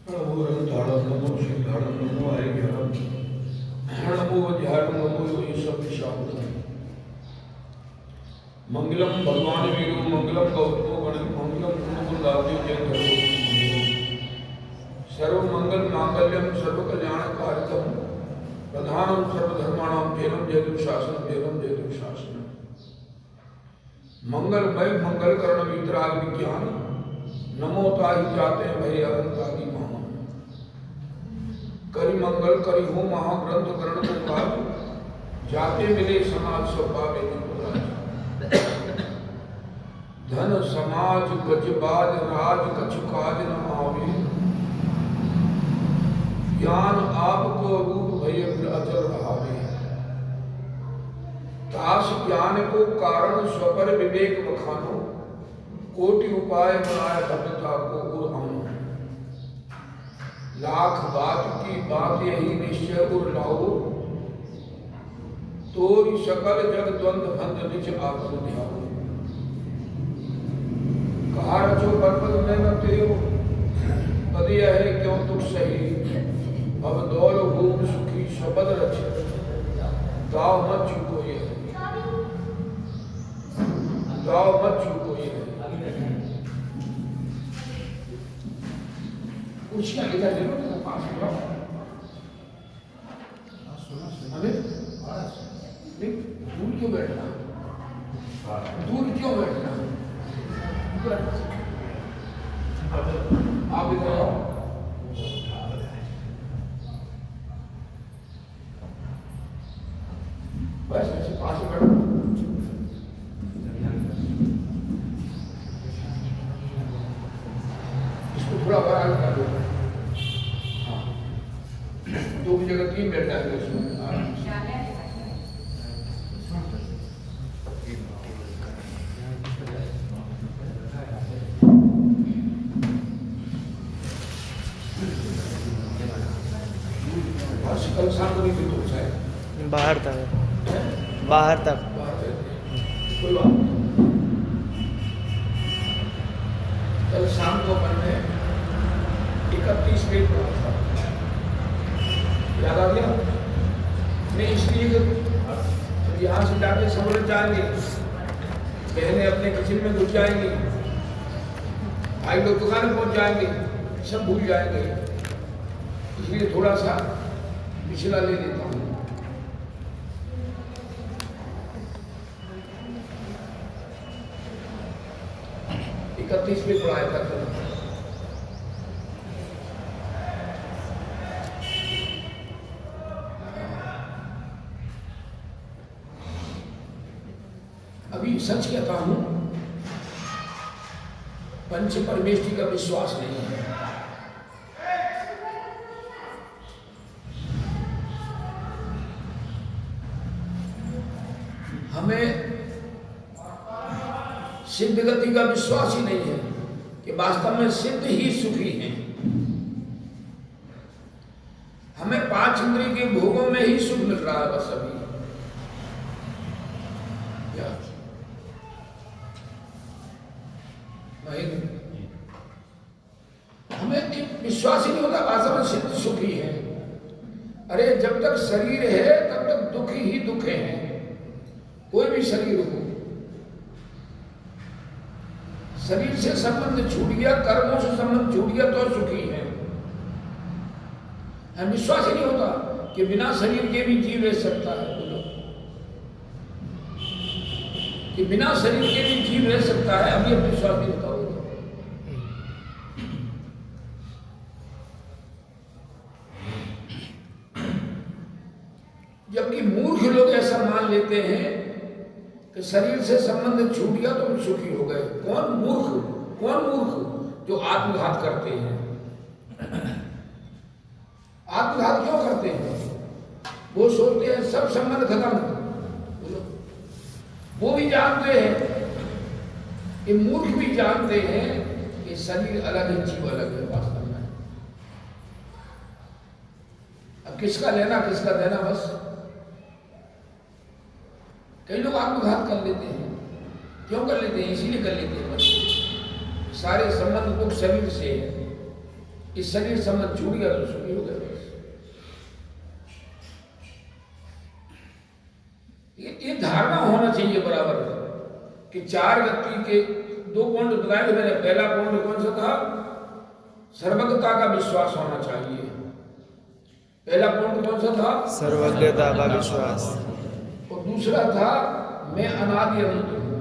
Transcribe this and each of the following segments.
मंगलम भगवान वीरू मंगलम गौतमो गण मंगलम गुणगुणदाव्यो जय धर्मो सर्व मंगल मांगल्यम सर्व कल्याण कारकम प्रधानम सर्वधर्माणाम भेदम जयतु शासन मंगलमय मंगल करण वितराग विज्ञान नमो ताहि जाते भय अनंतादि महान करि मंगल करि हो महाग्रंथ करण को काज जाते मिले समाज स्वभाव धन समाज गजबाज राज कछु काज न आवे ज्ञान आपको रूप भय अचल रहावे तास ज्ञान को कारण स्वपर विवेक बखानो कोटि उपाय बनाए भद्रता को उड़ानो लाख बात की बात यही निश्चय उड़ लाओ तोरी सकल जग द्वंद बंध निज आत्म ध्याओ कहा रचो पर्वत में न तेरो पद यह है क्यों तुम सही अब दौड़ भूम सुखी शबद रच दाव मत चूको ये दाव मत चूको ये कुर्सियां इधर ले लो ना पास में हमें दूर क्यों बैठना आप इधर आओ बस ऐसे पास में बैठो इसको थोड़ा बड़ा कर दो हाँ दो की जगह 3 बैठ जाएंगे इसमें बाहर तक कोई बात कल शाम को अपन ने 31 पेज पढ़ा था याद आ गया नहीं इसलिए कि यहाँ से जाके सब लोग जाएंगे बहनें अपने किचन में घुस जाएंगी भाई लोग दुकान में पहुंच जाएंगे सब भूल जाएंगे इसलिए थोड़ा सा पिछला ले लेता हूँ 31 में पढ़ाया था कल अभी सच कहता हूं पंच परमेष्टि का विश्वास नहीं है हमें सिद्ध गति का विश्वास ही नहीं है कि वास्तव में सिद्ध ही सुखी हैं। हमें 5 इंद्रिय के भोगों में ही सुख मिल रहा है बस अभी हमें एक विश्वास ही नहीं होता वास्तव में सिद्ध सुखी है। अरे जब तक शरीर है तब तक दुख ही दुख है कोई भी शरीर हो शरीर से संबंध छूट गया कर्मों से संबंध छूट गया तो सुखी है। हमें विश्वास ही नहीं होता कि बिना शरीर के भी जीव रह सकता है बोलो कि बिना शरीर के भी जीव रह सकता है अभी अब विश्वास नहीं होता होगा। जबकि मूर्ख लोग ऐसा मान लेते हैं कि शरीर से संबंध छूट गया तो हम सुखी हो गए। कौन मूर्ख जो आत्मघात करते हैं। आत्मघात क्यों करते हैं? वो सोचते हैं सब संबंध खत्म। वो भी जानते हैं, ये मूर्ख भी जानते हैं कि शरीर अलग है जीव अलग है वास्तव में। अब किसका लेना किसका देना बस। कई लोग आत्मघात कर लेते हैं। क्यों कर लेते हैं? इसीलिए कर लेते हैं बस सारे संबंध दुख शरीर से है। इस शरीर से मन छूट गया तो सुखी हो गया बस। ये धारणा होना चाहिए बराबर कि चार गति के दो पॉइंट बताए थे मैंने। पहला पॉइंट कौन सा था? सर्वज्ञता का विश्वास होना चाहिए। पहला पॉइंट कौन सा था? सर्वज्ञता का विश्वास। और दूसरा था मैं अनादि अनंत हूँ।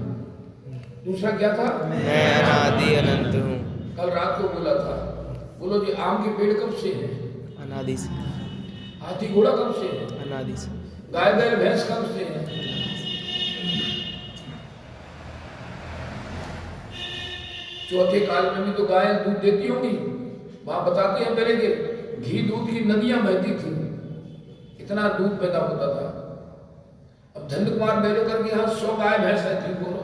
दूसरा क्या था? मैं अनादि अनंत हूँ। कल रात को बोला था। बोलो जी, आम के पेड़ कब से है? अनादि से। हाथी घोड़ा कब से है? अनादि से। गाय बैल भैंस कब से है? चौथे काल में भी तो गाय दूध देती होंगी। वहां बताते हैं पहले के घी दूध की नदियां बहती थी, इतना दूध पैदा होता था। अब धन्य कुमार बेरोकर के यहाँ 100 गाय भैंस है थी। बोलो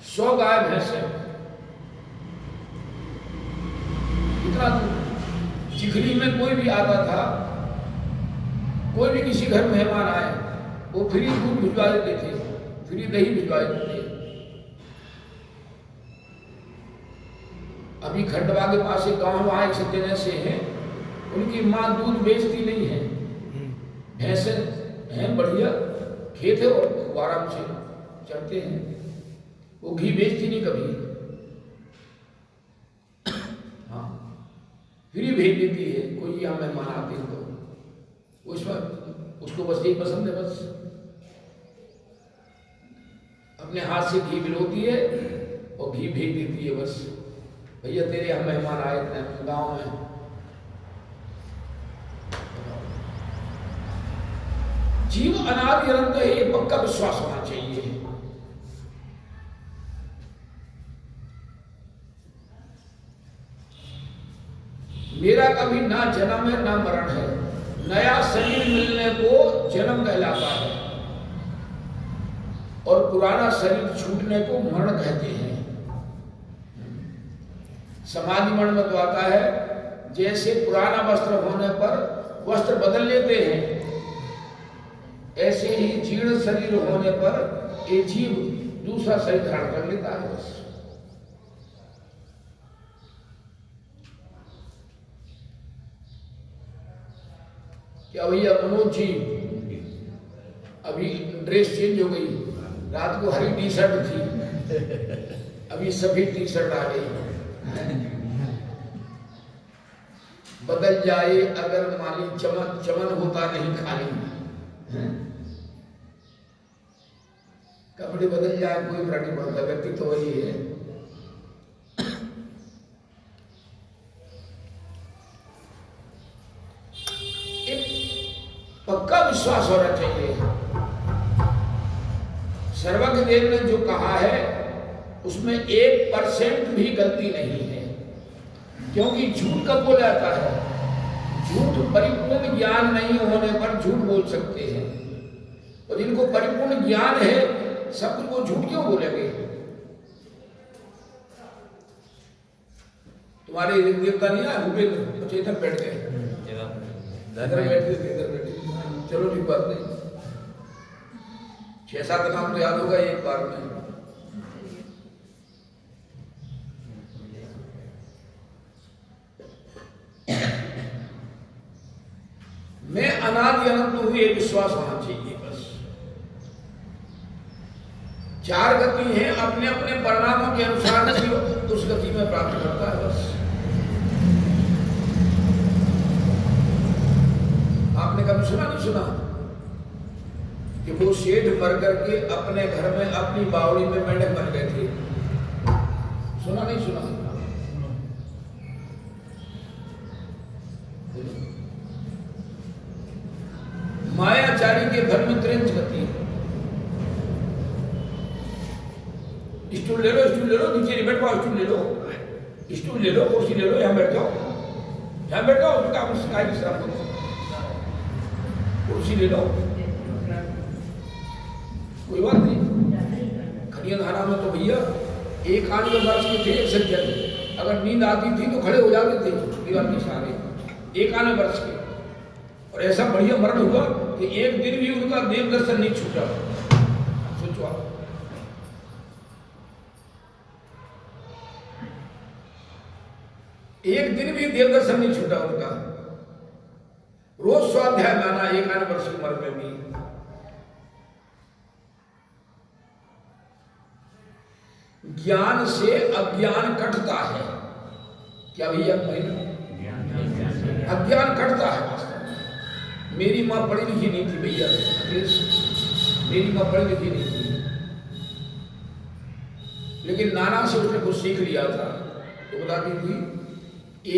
100 गाय भैंस है, इतना दूध। चिखली में कोई भी आता था, कोई भी किसी घर मेहमान आए वो फ्री दूध भिजवा देते थे, फ्री दही भिजवा देते थे। अभी खंडवा के पास एक गांव वहां एक सत्यन से है, उनकी माँ दूध बेचती नहीं है। भैंसे हैं, बढ़िया खेत है और खूब आराम से चलते हैं। वो घी बेचती नहीं कभी, हाँ फ्री भेज देती है। कोई यहाँ मेहमान आते हैं तो उसको बस यही पसंद है, बस अपने हाथ से घी मिलोती है और घी भेज देती है। बस भैया तेरे यहाँ मेहमान आए थे गांव में। जीव अनादि अनंत है, ये पक्का विश्वास होना चाहिए। मेरा कभी ना जन्म है ना मरण है, नया शरीर मिलने को जन्म कहलाता है और पुराना शरीर छूटने को मरण कहते हैं। समाधि मरण में तो आता है जैसे पुराना वस्त्र होने पर वस्त्र बदल लेते हैं, ऐसे ही जीर्ण शरीर होने पर ये जीव दूसरा शरीर धारण कर लेता है। बस क्या भैया मनोज जी, अभी ड्रेस चेंज हो गई, रात को हरी टी शर्ट थी, अभी सफेद टी शर्ट आ गई। बदल जाए अगर माली चमन, चमन होता नहीं खाली। कपड़े बदल जाए कोई फर्क नहीं पड़ता, व्यक्ति तो वही है। एक पक्का विश्वास होना चाहिए। सर्वज्ञ देव ने जो कहा है उसमें 1% भी गलती नहीं है, क्योंकि झूठ कब बोला जाता है? झूठ परिपूर्ण ज्ञान नहीं होने पर झूठ बोल सकते हैं, और जिनको परिपूर्ण ज्ञान है सब कुछ वो झूठ क्यों बोलेंगे? तुम्हारे देवता नहीं है भूपेंद्र, अच्छा इधर बैठ गए, इधर बैठे। चलो ठीक बात नहीं, 6-7 नाम तो याद होगा एक बार में। मैं अनादि अनंत हूं, ये विश्वास होना चाहिए। बस 4 गति है, अपने अपने परिणामों के अनुसार जीव उस गति में प्राप्त करता है। बस आपने कभी सुना नहीं सुना कि वो सेठ मर करके अपने घर में अपनी बावड़ी में मेंढक बन गए थे? सुना नहीं सुना? मायाचारी के घर में 3 गति। स्टूल ले लो, स्टूल ले लो, नीचे नहीं बैठ पाओ, स्टूल ले लो, स्टूल ले लो, कुर्सी ले लो, यहाँ बैठ जाओ, यहाँ बैठ जाओ, उसका आप शिकायत की शराब करो, कुर्सी ले लो, कोई बात नहीं। खड़िया धारा में तो भैया 91 वर्ष के थे एक सज्जन, अगर नींद आती थी तो खड़े हो जाते थे दीवार के सहारे, 91 वर्ष के, और ऐसा बढ़िया मरण हुआ कि एक दिन भी उनका देव दर्शन नहीं छूटा। सोचो आप। एक दिन भी देव दर्शन नहीं छूटा उनका। रोज स्वाध्याय माना 51 वर्ष की उम्र में भी। ज्ञान से अज्ञान कटता है। क्या भैया अज्ञान कटता है वास्तव में। मेरी माँ पढ़ी लिखी नहीं थी भैया, मेरी माँ पढ़ी लिखी नहीं थी, लेकिन नाना से उसने कुछ सीख लिया था। तो बताती थी,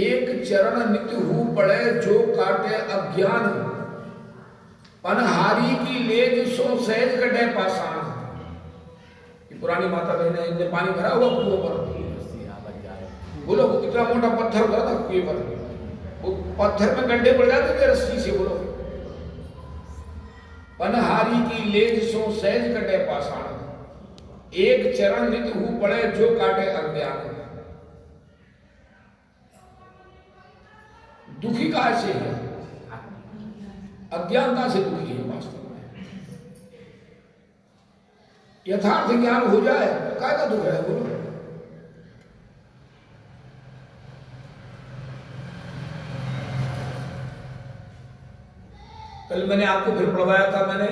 एक चरण नित्य हु पड़े जो काटे अज्ञान, पनहारी की लेज सो सहज कटे पाषाण। पुरानी माता बहन है, इनने पानी भरा हुआ कुएं पर, बोलो इतना मोटा पत्थर भरा था कुएं पर, वो पत्थर में गड्ढे पड़ जाते थे रस्सी से। बोलो पनहारी की लेज सो सहज कटे पाषाण, एक चरण नित्य हु पड़े जो काटे अज्ञान। दुखी कैसे है? अज्ञानता से दुखी है वास्तव में। यथार्थ ज्ञान हो जाए तो काय का दुख है? बोलो कल मैंने आपको फिर पढ़वाया था, मैंने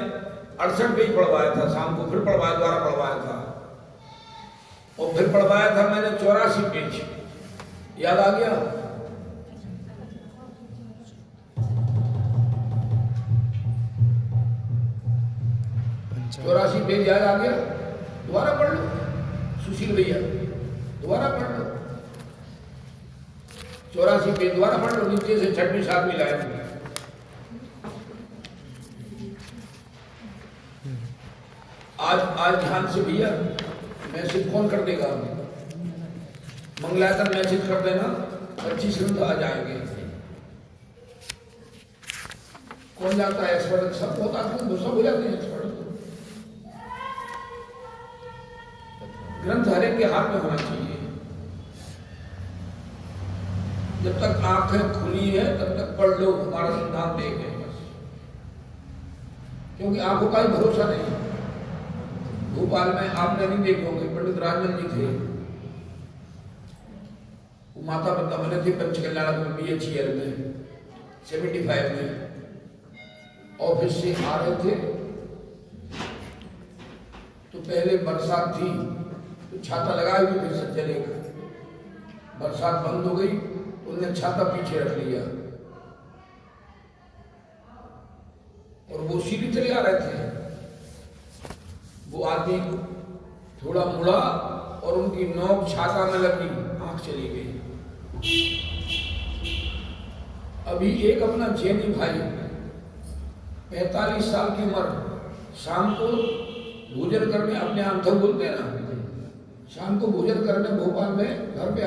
68 पेज पढ़वाया था, शाम को फिर पढ़वाया, द्वारा पढ़वाया था, और फिर पढ़वाया था मैंने 84 पेज। याद आ गया? चौरासी पेज याद आ गया? दोबारा पढ़ लो सुशील भैया, दोबारा पढ़ लो 84 पेज, दोबारा पढ़ लो, नीचे से 6वीं 7वीं लाइन। आज ध्यान से भैया मैसेज कौन कर देगा? मंगलायतन मैसेज कर देना, 25 ग्रंथ आ जाएंगे। कौन जाता है एक्सपर्ट? सब बहुत आदमी तो सब हो जाते हैं एक्सपर्ट। ग्रंथ हर एक के हाथ में होना चाहिए। जब तक आंखें खुली है तब तक पढ़ लो, हमारा सिद्धांत एक है बस, क्योंकि आंखों का ही भरोसा नहीं। भोपाल में आपने नहीं देखे होंगे, पंडित राजन जी थे, वो माता पिता बने थे पंचकल्याण में, BHEL में 75 में। ऑफिस से आ रहे थे तो पहले बरसात थी तो छाता लगाए हुए थे सज्जन एक, बरसात बंद हो गई, उन्होंने छाता पीछे रख लिया और वो सीढ़ी चले आ रहे थे। वो आदमी थोड़ा मुड़ा और उनकी नोक छाता में लगी, आंख चली गई। अभी एक अपना जैनी भाई 45 साल की उम्र, शाम को भोजन करने, अपने अंधक बोलते हैं ना, शाम को भोजन करने भोपाल में घर पे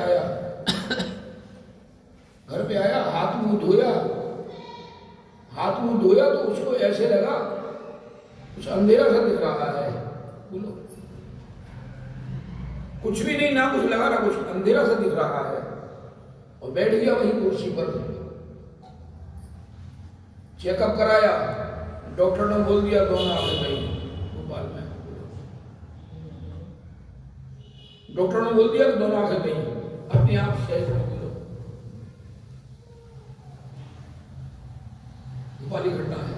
आया, हाथ मुंह धोया तो उसको ऐसे लगा कुछ अंधेरा सा दिख रहा है। बोलो कुछ भी नहीं, ना कुछ लगा ना कुछ, अंधेरा सा दिख रहा है, और बैठ गया वहीं कुर्सी पर। चेकअप कराया, डॉक्टर ने बोल दिया दोनों आंखें गई। भोपाल में डॉक्टर ने बोल दिया कि दोनों आंखें गई, अपने आप सही हो। भोपाली घटना है,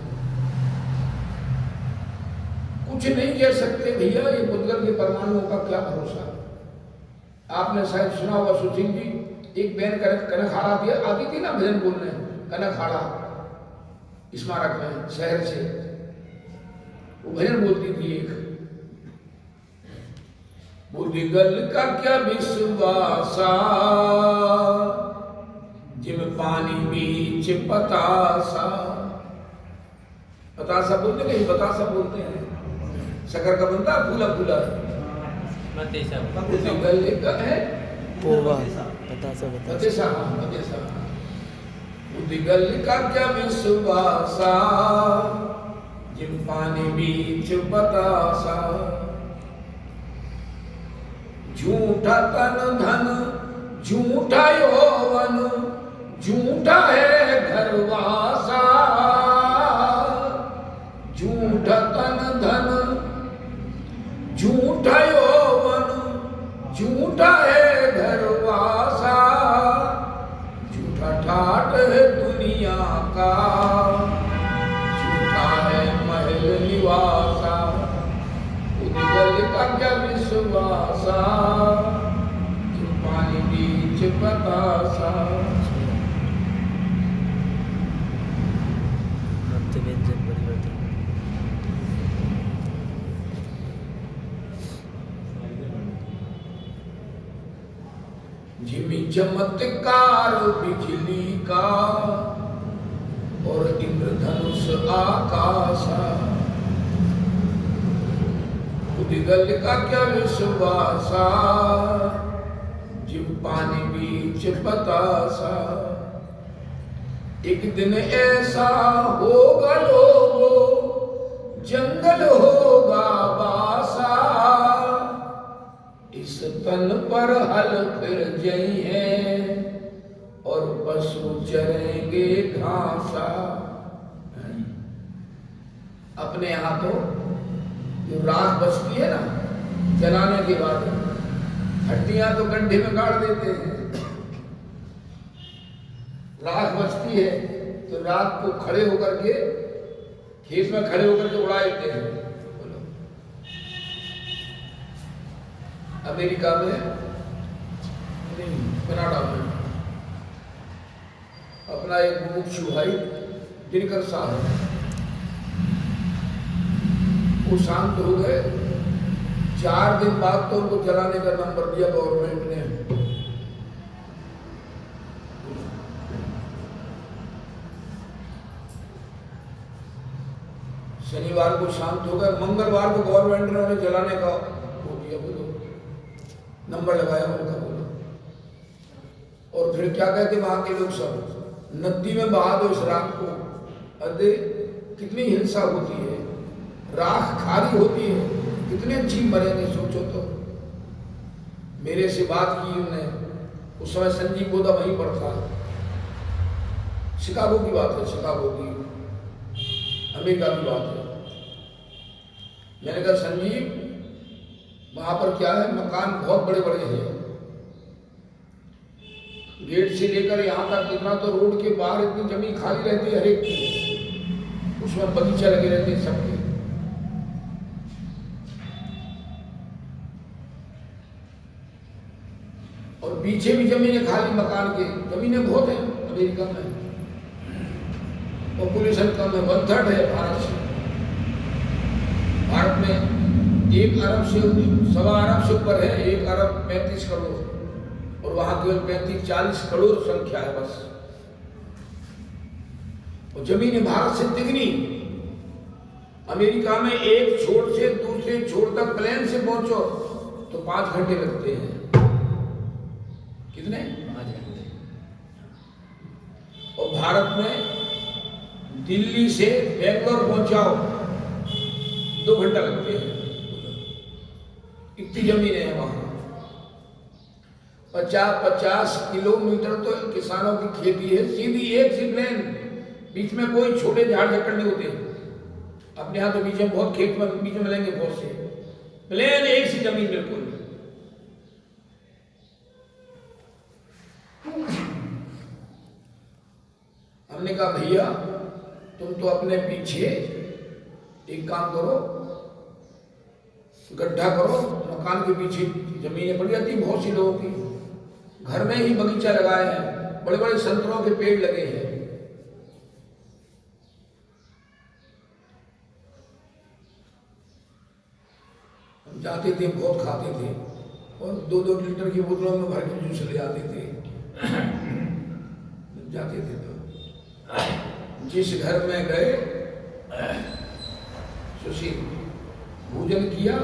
कुछ नहीं कह सकते भैया। ये बुद्धगल के परमाणुओं का क्या भरोसा? आपने शायद सुना होगा सुशील जी, एक बहन कनखाड़ा दिया आती थी ना भजन बोलने, कनखाड़ा स्मारक में शहर से, वो भजन बोलती थी एक, बुद्धगल का क्या विश्वासा, जिम पानी बीच बतासा। बतासा बोलते नहीं, बतासा बोलते हैं, शक्कर का बनता फूला फूला, बुद्धगल का है पोवा, बतासा, बतासा, बतासा। बुद्धगल का क्या विश्वासा, जिम पानी बीच बतासा। झूठा तन धन, झूठा यौवन, झूठा है घरवासा। झूठा तन धन, झूठा यौवन, झूठा है घरवासा। ठाट है दुनिया का, झूठा है महल निवासा, उद्गल का क्या विश्वासा, जो पानी बीच बतासा। मध्य व्यंजन परिवर्तन। जिमी चमत्कार बिजली का और इंद्रधनुष आकाशा, उद्गल का क्या विश्वासा, जिम पानी बीच बतासा। एक दिन ऐसा होगा लोगों, जंगल होगा बासा, इस तन पर हल फिर जई है और पशु चरेंगे घासा। अपने यहाँ तो जो राख बचती है ना, जलाने के बाद हड्डियां तो गड्ढे में गाड़ देते हैं। राख बचती है तो राख को खड़े होकर के खेत में खड़े होकर के उड़ा देते हैं। अमेरिका में नहीं, कनाडा में अपना एक मुमुक्षु भाई दिनकर साहब, वो शांत हो गए। 4 दिन बाद तो उनको जलाने का नंबर दिया गवर्नमेंट ने। शनिवार को शांत हो गए, मंगलवार को गवर्नमेंट ने उन्हें जलाने का वो दिया, बोलो नंबर लगाया उनका, बोलो। और फिर क्या कहते वहां के लोग सब, नदी में बहा दो इस राख को। अरे कितनी हिंसा होती है, राख खारी होती है, कितने जीव मरेंगे सोचो तो। मेरे से बात की उन्होंने, उस समय संजीव बोधा वहीं पर था। शिकागो की बात है, शिकागो की, अमेरिका की बात है। मैंने कहा संजीव वहां पर क्या है, मकान बहुत बड़े बड़े हैं, गेट से लेकर यहां तक इतना, तो रोड के बाहर इतनी जमीन खाली रहती है हर एक की, उसमें बगीचा लगे रहते हैं सबके। और पीछे भी जमीनें खाली मकान के, जमीनें बहुत हैं अमेरिका में। पॉपुलेशन कम है, 1/3 है भारत से। भारत में 1 अरब से 1.25 अरब से ऊपर है, 1 अरब 35 करोड़, और वहां केवल 35-40 करोड़ संख्या है बस। और जमीनें भारत से तिगनी। अमेरिका में एक छोर से दूसरे छोर तक प्लेन से पहुंचो तो 5 घंटे लगते हैं। कितने? 5 घंटे। और भारत में दिल्ली से बेंगलोर पहुंचाओ 2 घंटा लगते हैं। इतनी जमीनें हैं वहां। 50-50 किलोमीटर तो किसानों की खेती है, सीधी एक सी प्लेन, बीच में कोई छोटे झाड़ झक्कड़ नहीं होते। अपने यहाँ तो बीच में बहुत खेत में बीच में मिलेंगे बहुत से, प्लेन एक सी जमीन बिल्कुल। हमने कहा भैया तुम तो अपने पीछे एक काम करो, गड्ढा करो, मकान के पीछे जमीनें पड़ी जाती बहुत सी लोगों की, घर में ही बगीचा लगाए हैं, बड़े बड़े संतरों के पेड़ लगे हैं। हम जाते थे, बहुत खाते थे, और 2-2 लीटर की बोतलों में भर के जूस ले आते थे। जाते थे तो जिस घर में गए, सुशील भोजन किया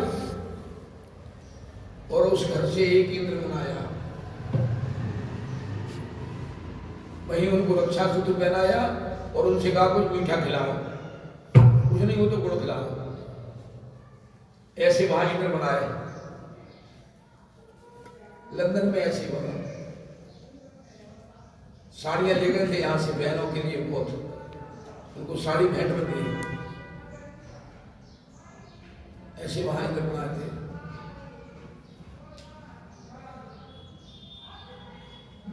और उस घर से एक इंद्र बनाया, वहीं उनको रक्षा सूत्र पहनाया और उनसे कहा कुछ मीठा खिलाओ, कुछ नहीं हो तो गुड़ खिलाओ। ऐसे वहां इंद्र बनाए। लंदन में ऐसे बना, साड़ियां ले गए थे यहां से बहनों के लिए, बहुत उनको साड़ी भेंट में दी। ऐसे वहां इंद्र बनाए थे।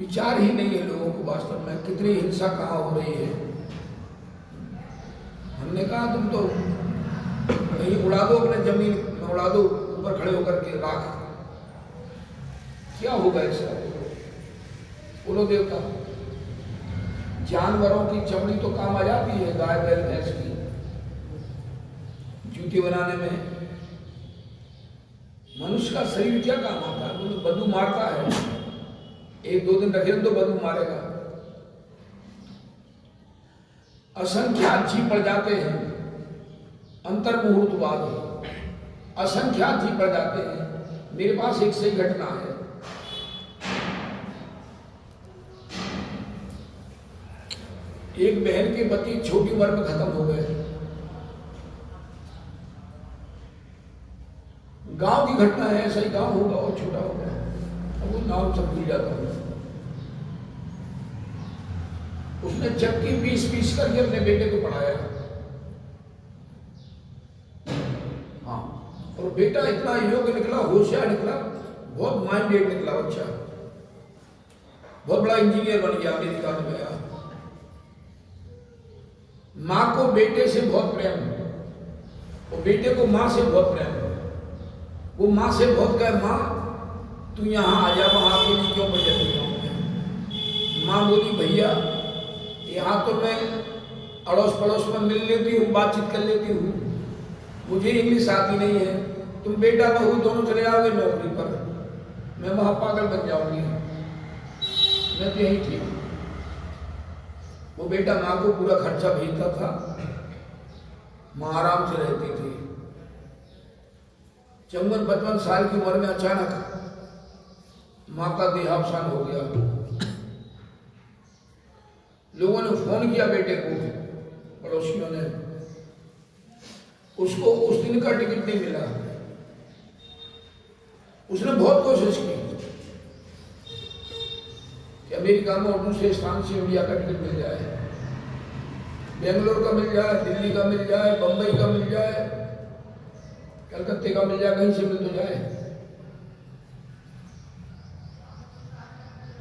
विचार ही नहीं है लोगों को वास्तव में कितनी हिंसा कहाँ हो रही है। हमने कहा तुम तो कहीं उड़ा दो, अपने जमीन में उड़ा दो, ऊपर खड़े होकर के राख, क्या होगा इसका? बोलो देवता, जानवरों की चमड़ी तो काम आ जाती है, गाय बैल भैंस की जूती बनाने में। मनुष्य का शरीर क्या काम आता है? वो बदबू मारता है, एक दो दिन रखे तो बदबू मारेगा। असंख्यात जीव पड़ जाते हैं, अंतर मुहूर्त बाद असंख्यात जीव पड़ जाते हैं। मेरे पास एक सही घटना है। एक बहन के पति छोटी उम्र में खत्म हो गए। गांव की घटना है, ऐसा ही गांव होगा और छोटा होगा, अब वो नाम सब भूल जाता हूं। उसने चक्की पीस करके अपने बेटे को पढ़ाया। हाँ, और बेटा इतना योग्य निकला, होशियार निकला, बहुत माइंडेड निकला बच्चा, बहुत बड़ा इंजीनियर बन गया, अमेरिका में गया। माँ को बेटे से बहुत प्रेम, और बेटे को माँ से बहुत प्रेम। वो माँ से बहुत कहे, माँ तू यहाँ आ जा, वहाँ के लिए क्यों बजट नहीं? माँ बोली भैया यहाँ तो मैं अड़ोस पड़ोस में मिल लेती हूँ, बातचीत कर लेती हूँ, मुझे इंग्लिश आती नहीं है। तुम बेटा बहू दोनों चले आओगे नौकरी पर, मैं वहाँ पागल बन जाऊंगी, मैं तो यही थी। वो बेटा माँ को पूरा खर्चा भेजता था, माँ आराम से रहती थी। 54-55 साल की उम्र में अचानक माँ का देहावसान हो गया। लोगों ने फोन किया बेटे को, पड़ोसियों ने, उसको उस दिन का टिकट नहीं मिला। उसने बहुत कोशिश की कि अमेरिका में और दूसरे स्थान से इंडिया का टिकट मिल जाए, बेंगलोर का मिल जाए, दिल्ली का मिल जाए, बंबई का मिल जाए, कलकत्ते का मिल जाए, कहीं से मिल तो जाए,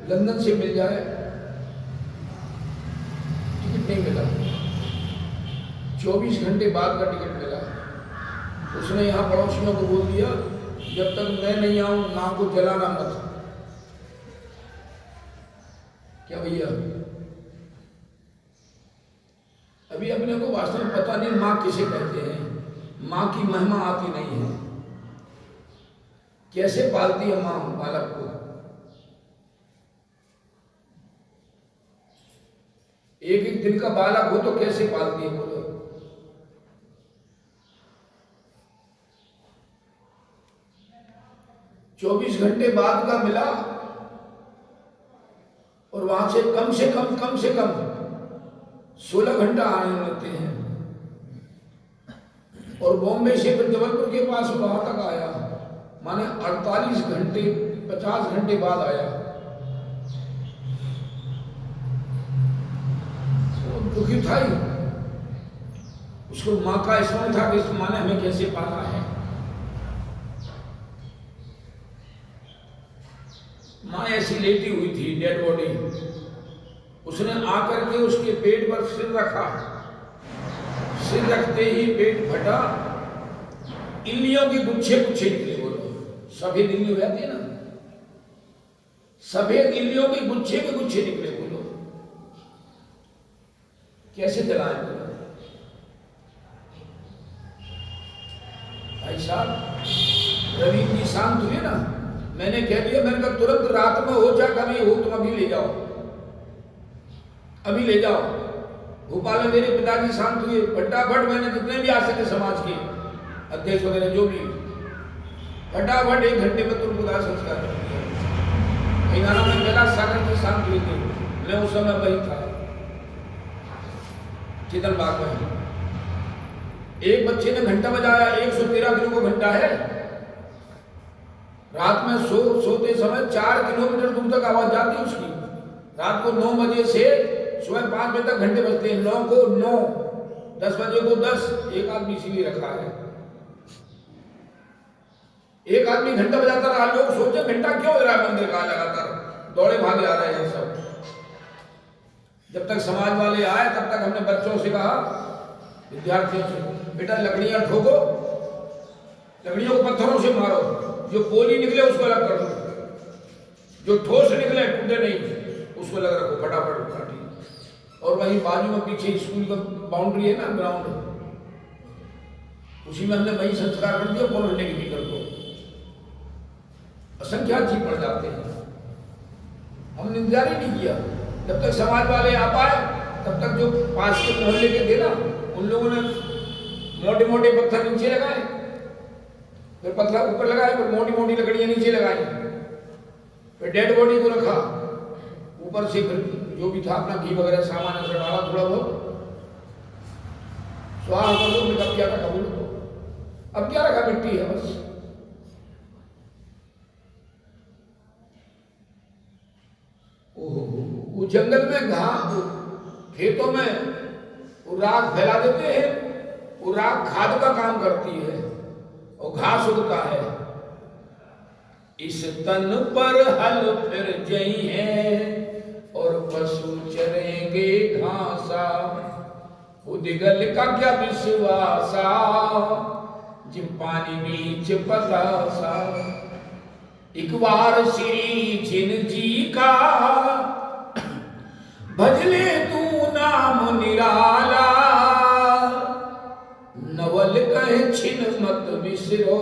लंदन से मिल जाए, टिकट नहीं मिला। 24 घंटे बाद का टिकट मिला। उसने यहाँ पड़ोसियों को बोल दिया, जब तक मैं नहीं आऊं माँ को जलाना मत। क्या भैया, अभी अपने को वास्तव में पता नहीं माँ किसे कहते हैं। माँ की महिमा आती नहीं है, कैसे पालती है माँ बालक को। एक एक दिन का बालक हो तो कैसे पालती है बोलो। चौबीस घंटे बाद का मिला, और वहां से कम से कम 16 घंटा आने लगते हैं। और बॉम्बे से फिर जबलपुर के पास वहां तक आया, माने 48 घंटे 50 घंटे बाद आया। वो दुखी था ही, उसको माँ का स्मरण था कि इस माँ ने हमें कैसे पाला है। माँ ऐसी लेटी हुई थी, डेड बॉडी। उसने आकर के उसके पेट पर सिर रखा, सिर रखते ही पेट फटा, इल्लियों के गुच्छे निकले। बोलो, सफेद इल्ली हो जाती है ना, सफेद इल्लियों के गुच्छे निकले। बोलो कैसे जलाएं? भाई साहब रवि जी शांत हुए ना, मैंने कह दिया, मैंने कहा तुरंत रात में हो, चाहे कभी हो, तुम अभी ले जाओ, अभी ले जाओ। भोपाल में मेरे पिताजी शांत हुए, फटाफट मैंने जितने भी आ सके समाज के अध्यक्ष वगैरह जो भी, फटाफट 1 घंटे में तुरंत दाह संस्कार कर दिया। हिंगाना में कैलाश सागर जी शांत हुए थे, मैं उस समय वही था चेतन बाग में। एक बच्चे ने घंटा बजाया, 113 किलो का घंटा है। रात में सोते समय 4 किलोमीटर दूर तक आवाज जाती है उसकी। रात को 9 बजे से सुबह 5 बजे तक घंटे बजते हैं। 9 को 9, 10 बजे को 10। एक आदमी इसीलिए रखा है, एक आदमी घंटा बजाता रहा। लोग सोचे घंटा क्यों हो रहा है मंदिर का लगातार, दौड़े भागे आ रहे हैं सब। जब तक समाज वाले आए तब तक हमने बच्चों से कहा, विद्यार्थियों से, बेटा लकड़ियां ठोको, लकड़ियों को पत्थरों से मारो, जो पोली निकले उसको अलग कर दो, जो ठोस निकले टूटे नहीं उसको अलग रखो, फटाफट काटी। और वहीं बाजू में पीछे स्कूल का बाउंड्री है ना, ग्राउंड, उसी में हमने वही संस्कार कर दिया, पहुंचने की फिक्र को। असंख्यात जीव पड़ जाते हैं, हमने इंतजार ही नहीं किया। जब तक समाज वाले आ पाए तब तक जो पास के मोहल्ले के थे ना, उन लोगों ने मोटे मोटे पत्थर नीचे लगाए, फिर पत्थर ऊपर लगाए, फिर मोटी मोटी लकड़ियां नीचे लगाई, फिर डेड बॉडी को रखा ऊपर से, फिर जो भी था अपना घी वगैरह सामान ऐसा डाला, थोड़ा बहुत स्वाहा कर दो, फिर अब क्या रखा बोलो, अब क्या रखा, मिट्टी है बस। वो जंगल में घास, खेतों में वो राख फैला देते हैं, वो राख खाद का काम करती है और घास उगता है। इस तन पर हल फिर जई है और पशु चरेंगे घासा, उदिगल का क्या विश्वासा, जिम पानी बीच पतासा। एक बार श्री जिन जी का भजले तू नाम निराला, नवल कहे छिन मत बिसरो,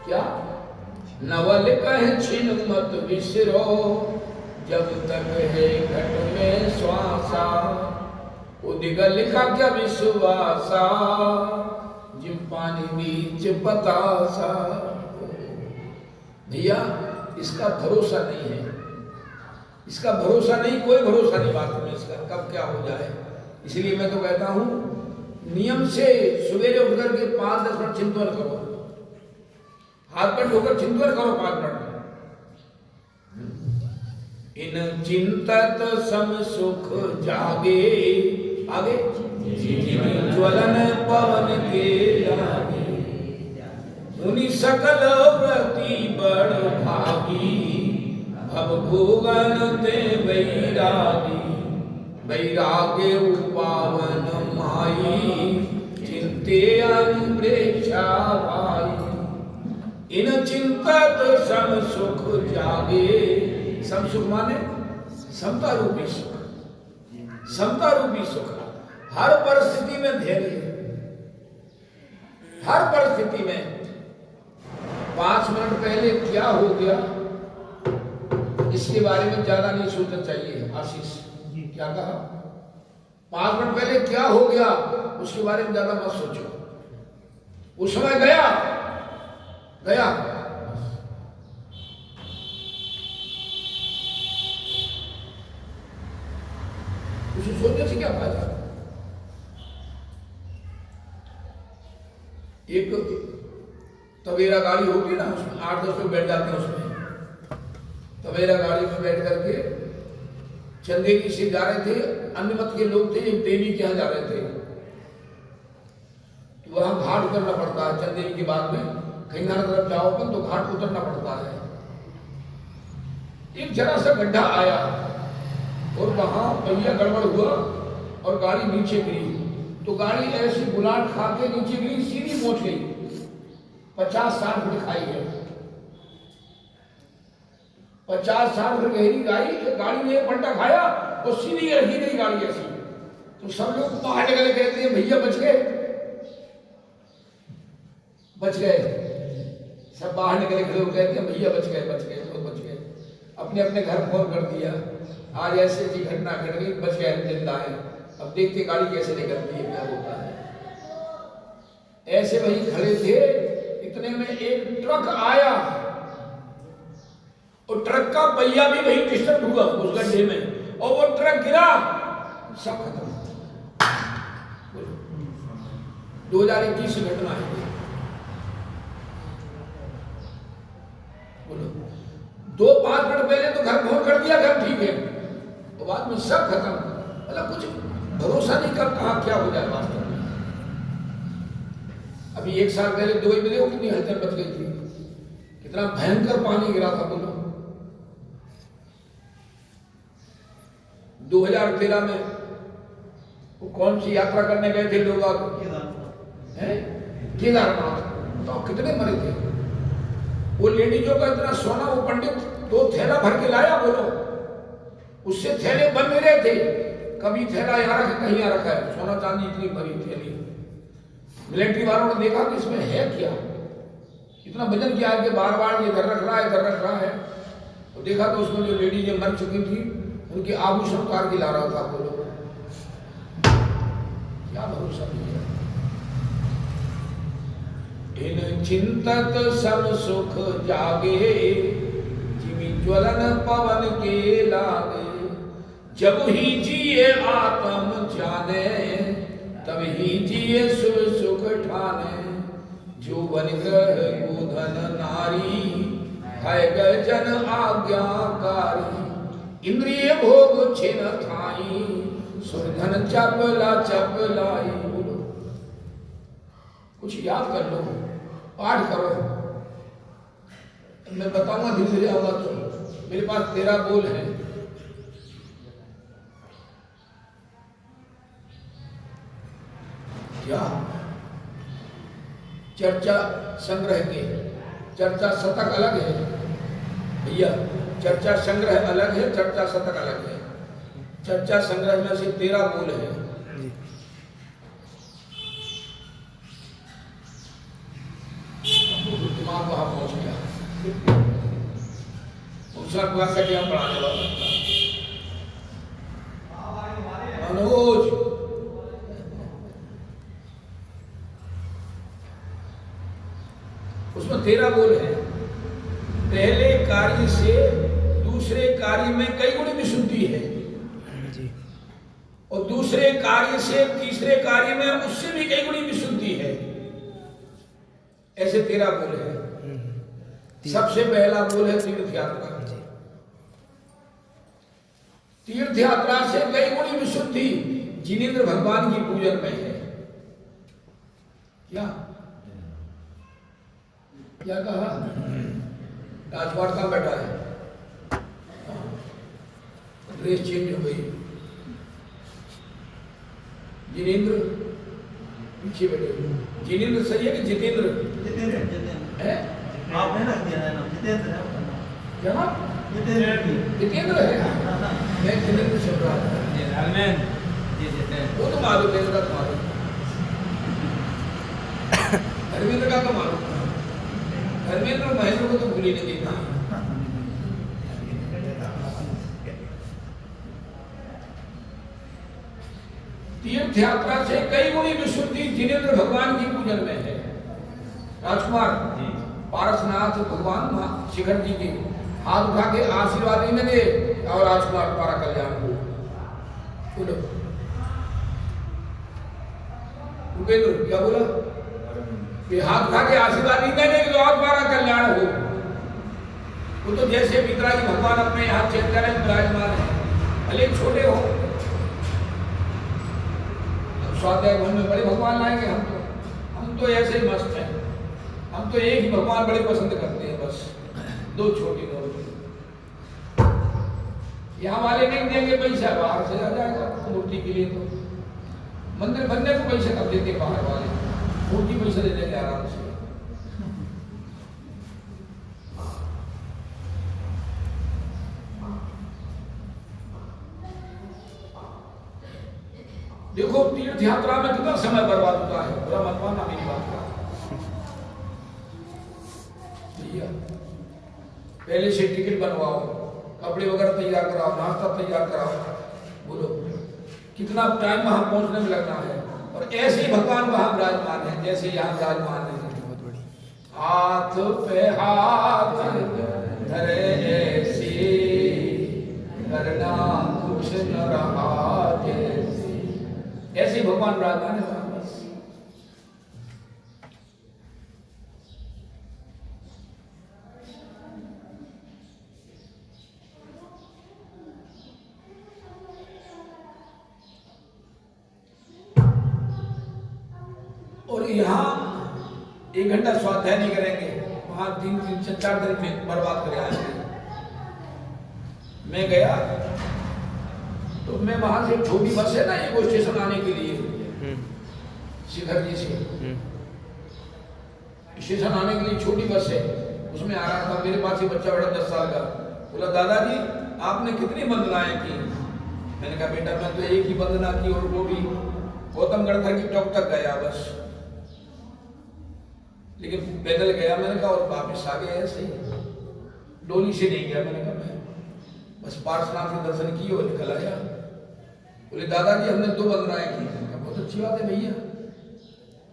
क्या नवल कहे छिन मत बिसरो, जब तक है घट में श्वासा, उदिगल का क्या विश्वासा, जिम पानी बीच बतासा। भैया इसका भरोसा नहीं है, इसका भरोसा नहीं, कोई भरोसा नहीं बात में इसका, कब क्या हो जाए। इसलिए मैं तो कहता हूं नियम से सवेरे उठ करके 5-10 मिनट चिंतन करो, हाथ पर ठोकर चिंतन करो 5 मिनट। इन चिंतत सम सुख जागे, आगे ज्वलन पवन के लागे, मुनि सकल व्रती बड़ भागी, अब भोगन ते वैरागी, वैराग्य पावन माई, चिंते अनुप्रेक्षा भाई। इन चिंतत सम सुख जागे, सम सुख माने समता रूपी सुख, समता रूपी सुख। हर परिस्थिति में धैर्य, हर परिस्थिति में। 5 मिनट पहले क्या हो गया इसके बारे में ज्यादा नहीं सोचना चाहिए। आशीष क्या कहा, 5 मिनट पहले क्या हो गया उसके बारे में ज्यादा मत सोचो, उस समय गया गया। उसे सोचने से क्या फायदा। एक तवेरा गाड़ी होगी ना, उसमें 8-10 लोग बैठ जाते हैं, उसमें तवेरा गाड़ी में बैठ करके चंदेरी से जा रहे थे, अन्य मत के लोग थे, एक देवी के यहाँ जा रहे थे, तो वहां घाट उतरना पड़ता है। चंदेरी के बाद में कहीं ना तरफ जाओ तो घाट उतरना पड़ता है। एक जरा सा गड्ढा आया और वहां पहिया गड़बड़ हुआ और गाड़ी नीचे गिरी, तो गाड़ी ऐसी बुलाट खा के नीचे गिरी, सीधी पहुंच गई। 50-60 फुट खाई है, 50-60 फुट गहरी गाड़ी ने पलटा खाया और सीधी रखी गई गाड़ी ऐसी। तो सब लोग बाहर निकले, कहते हैं भैया बच गए, बच गए। सब बाहर निकले खड़े कहते हैं भैया बच गए, बच गए, बहुत बच गए। अपने अपने घर फोन कर दिया, आज ऐसे जी घटना घट गई, बच गए, जिंदा है। अब देखते गाड़ी कैसे निकलती है, क्या होता है। ऐसे वही खड़े थे, इतने में एक ट्रक आया और ट्रक का पहिया भी वही डिस्टर्ब हुआ उस गड्ढे में, और वो ट्रक गिरा, सब खत्म। 2021 की घटना है। बोलो 2-5 मिनट पहले तो घर फोन कर दिया, घर ठीक है, और बाद में सब खत्म। मतलब कुछ भरोसा नहीं कर कहा क्या हो जाए वास्तव में। अभी 1 साल पहले दुबई में देखो कितनी हलचल मच गई थी, कितना भयंकर पानी गिरा था। बोलो 2013 में वो कौन सी यात्रा करने गए थे लोग आप? केदारनाथ। तो कितने मरे थे? वो लेडीजों का इतना सोना वो पंडित 2 थैला भर के लाया, बोलो उससे थैले बन नहीं रहे थे। कभी थैला यहाँ रखा, कहीं यहाँ रखा है, सोना चांदी इतनी भरी थैली। मिलिट्री वालों ने देखा कि इसमें है क्या, इतना वजन क्या है कि बार बार ये इधर रख रहा है, इधर रख रहा है। तो देखा तो उसमें जो लेडीज मर चुकी थी उनके आभूषण उतार के ला रहा था। बोलो क्या भरोसा नहीं है। इन चिंतत सब सुख जागे, जिमी ज्वलन पवन के लागे। जब ही जिए आत्म जाने, तब ही जिए सुख सुख ठाने। जो बन ग्रह गोधन नारी, है गजन आज्ञाकारी। इंद्रिय भोग छिन थाई, सुरधन चपला चपलाई। बोलो कुछ याद कर लो, पाठ करो। मैं बताऊंगा धीरे धीरे आऊंगा। तो मेरे पास 13 बोल हैं। क्या चर्चा संग्रह के, चर्चा शतक अलग है भैया। चर्चा संग्रह अलग है, चर्चा शतक अलग है। चर्चा संग्रह में से 13 बोल है। दिमाग वहां पहुंच गया। दूसरा क्लास का हम पढ़ाने वाला मनोज, उसमें 13 बोल है। पहले कार्य से दूसरे कार्य में कई गुणी विशुद्धि है, और दूसरे कार्य से तीसरे कार्य में उससे भी कई गुणी विशुद्धि है। ऐसे 13 बोल है। सबसे पहला बोल है तीर्थ यात्रा। तीर्थ यात्रा से कई गुणी विशुद्धि जिनेंद्र भगवान की पूजन में है। क्या क्या कहा? राजवाड़ का बैठा है, ड्रेस चेंज हो गई। जिनेंद्र पीछे बैठे। जिनेंद्र सही है कि जितेंद्र? है आपने रख दिया है नाम जितेंद्र है। क्या नाम? जितेंद्र है। मैं जिनेंद्र सुन रहा था। वो तो मालूम, जितेंद्र का मालूम, धर्मेंद्र का तो मालूम। धर्मेंद्र और महेंद्र को तो भूल ही नहीं देखा। तीर्थ यात्रा से कई गुणी विशुद्धि जिनेंद्र भगवान की पूजन में है। राजकुमार पारसनाथ भगवान शिखर जी के हाथ उठा के आशीर्वाद नहीं दे, और राजकुमार तुम्हारा कल्याण हो। बोलो भूपेंद्र क्या बोला? कि हाथ उठा के आशीर्वाद नहीं देंगे कि और तुम्हारा कल्याण हो। वो तो जैसे वितरागी भगवान अपने यहाँ चैतन्य में विराजमान है, भले छोटे हो। स्वाध्याय भवन में बड़े भगवान लाएंगे हम तो ऐसे ही मस्त हैं। हम तो एक ही भगवान बड़े पसंद करते हैं, बस 2 छोटे 2। यहाँ वाले नहीं देंगे पैसा, बाहर से आ जाएगा मूर्ति के लिए। तो मंदिर बनने को पैसा कब देते बाहर वाले, मूर्ति पैसा दे देंगे आराम से। देखो तीर्थ यात्रा में कितना समय बर्बाद होता है। बुरा मत मानना मेरी बात का। पहले से टिकट बनवाओ, कपड़े वगैरह तैयार कराओ, नाश्ता तैयार कराओ। बोलो कितना टाइम वहां पहुंचने में लगना है। और ऐसे ही भगवान वहां विराजमान है जैसे यहाँ विराजमान है। हाथ पे हाथ धरे ऐसे, करना कुछ न रहा जैसे। ऐसे ही भगवान विराजमान है। और यहाँ 1 घंटा स्वाध्याय नहीं करेंगे, वहां 3-4 दिन बर्बाद कर आएंगे। मैं गया तो मैं वहां से छोटी बस है ना ये वो स्टेशन आने के लिए शिखर जी से स्टेशन आने के लिए छोटी बस है, उसमें आ रहा था। मेरे पास ही बच्चा बड़ा 10 साल का, बोला दादाजी आपने कितनी वंदनाएं की? मैंने कहा बेटा मैं तो एक ही वंदना की और वो भी गौतम गणधर की टॉप तक गया बस, लेकिन पैदल गया। मैंने कहा और वापिस आ गया ऐसे ही, डोली से नहीं गया। मैंने कहा मैं बस पार्श्वनाथ के दर्शन किए और निकल आया। बोले दादाजी हमने 2 वंदनाएं की। मैंने कहा बहुत अच्छी बात है भैया।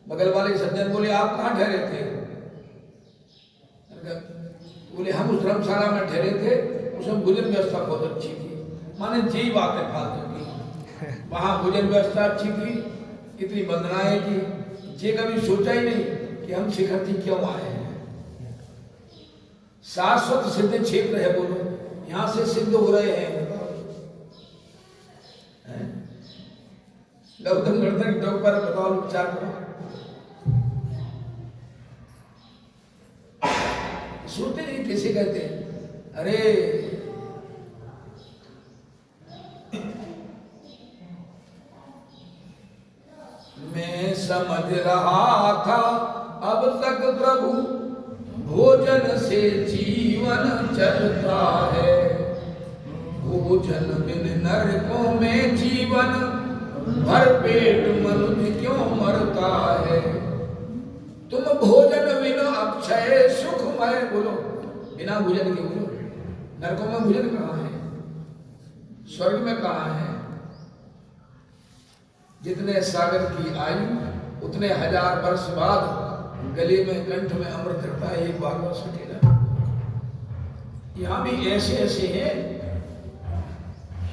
बगल वाले सज्जन बोले आप कहाँ ठहरे थे? बोले हम उस धर्मशाला में ठहरे थे, उसमें भोजन व्यवस्था बहुत अच्छी थी। माने यही बात है फालतू की, वहां भोजन व्यवस्था अच्छी थी, इतनी वंदनाएं की। ये कभी सोचा ही नहीं कि हम शिखर जी क्यों आए हैं। शाश्वत सिद्ध क्षेत्र है, बोलो यहां से सिद्ध हो रहे हैं। गौतम गणधर की टॉप पर बताओ विचार करो। सोचते नहीं कैसे कहते अरे मैं समझ रहा था अब तक प्रभु भोजन से जीवन चलता है, भोजन बिन नरकों में जीवन भर पेट मनुष्य क्यों मरता है। तुम भोजन बिना अक्षय सुखमय, बोलो बिना भोजन के, बोलो नरकों में भोजन कहाँ है, स्वर्ग में कहाँ है। जितने सागर की आयु उतने 1000 वर्ष बाद गले में कंठ में अमृत रहता है एक बार बस अकेला। यहां भी ऐसे ऐसे हैं।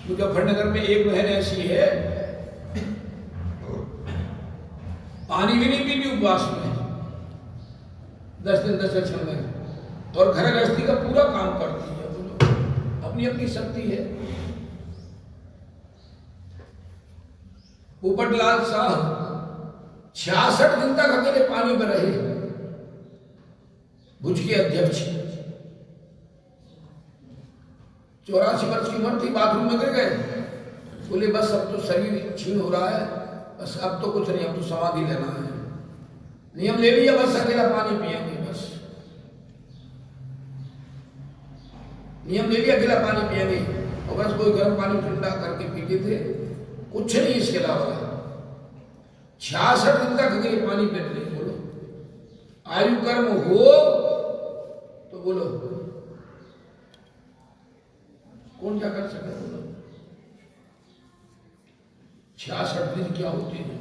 मुजफ्फरनगर में एक बहन ऐसी है, पानी भी नहीं पीती उपवास में 10 दिन 10 क्षण में, और घर गृहस्थी का पूरा काम करती है। बोलो अपनी अपनी शक्ति है। पोपटलाल साहब 66 दिन तक अकेले पानी में रहे, भुज के अध्यक्ष। 84 वर्ष की उम्र थी, बाथरूम में गिर गए। बोले बस अब तो शरीर क्षीण हो रहा है, बस अब तो कुछ नहीं, अब तो समाधि लेना है। नियम ले लिया, बस अकेला पानी पिएंगे, बस नियम ले लिया, अकेला पानी पिएंगे। और बस कोई गर्म पानी ठंडा करके पीते थे, कुछ नहीं इसके अलावा। 66 दिन तक अकेले पानी पीते थे। बोलो आयु कर्म हो तो बोलो कौन क्या कर सकता है? बोलो 66 दिन क्या होते हैं?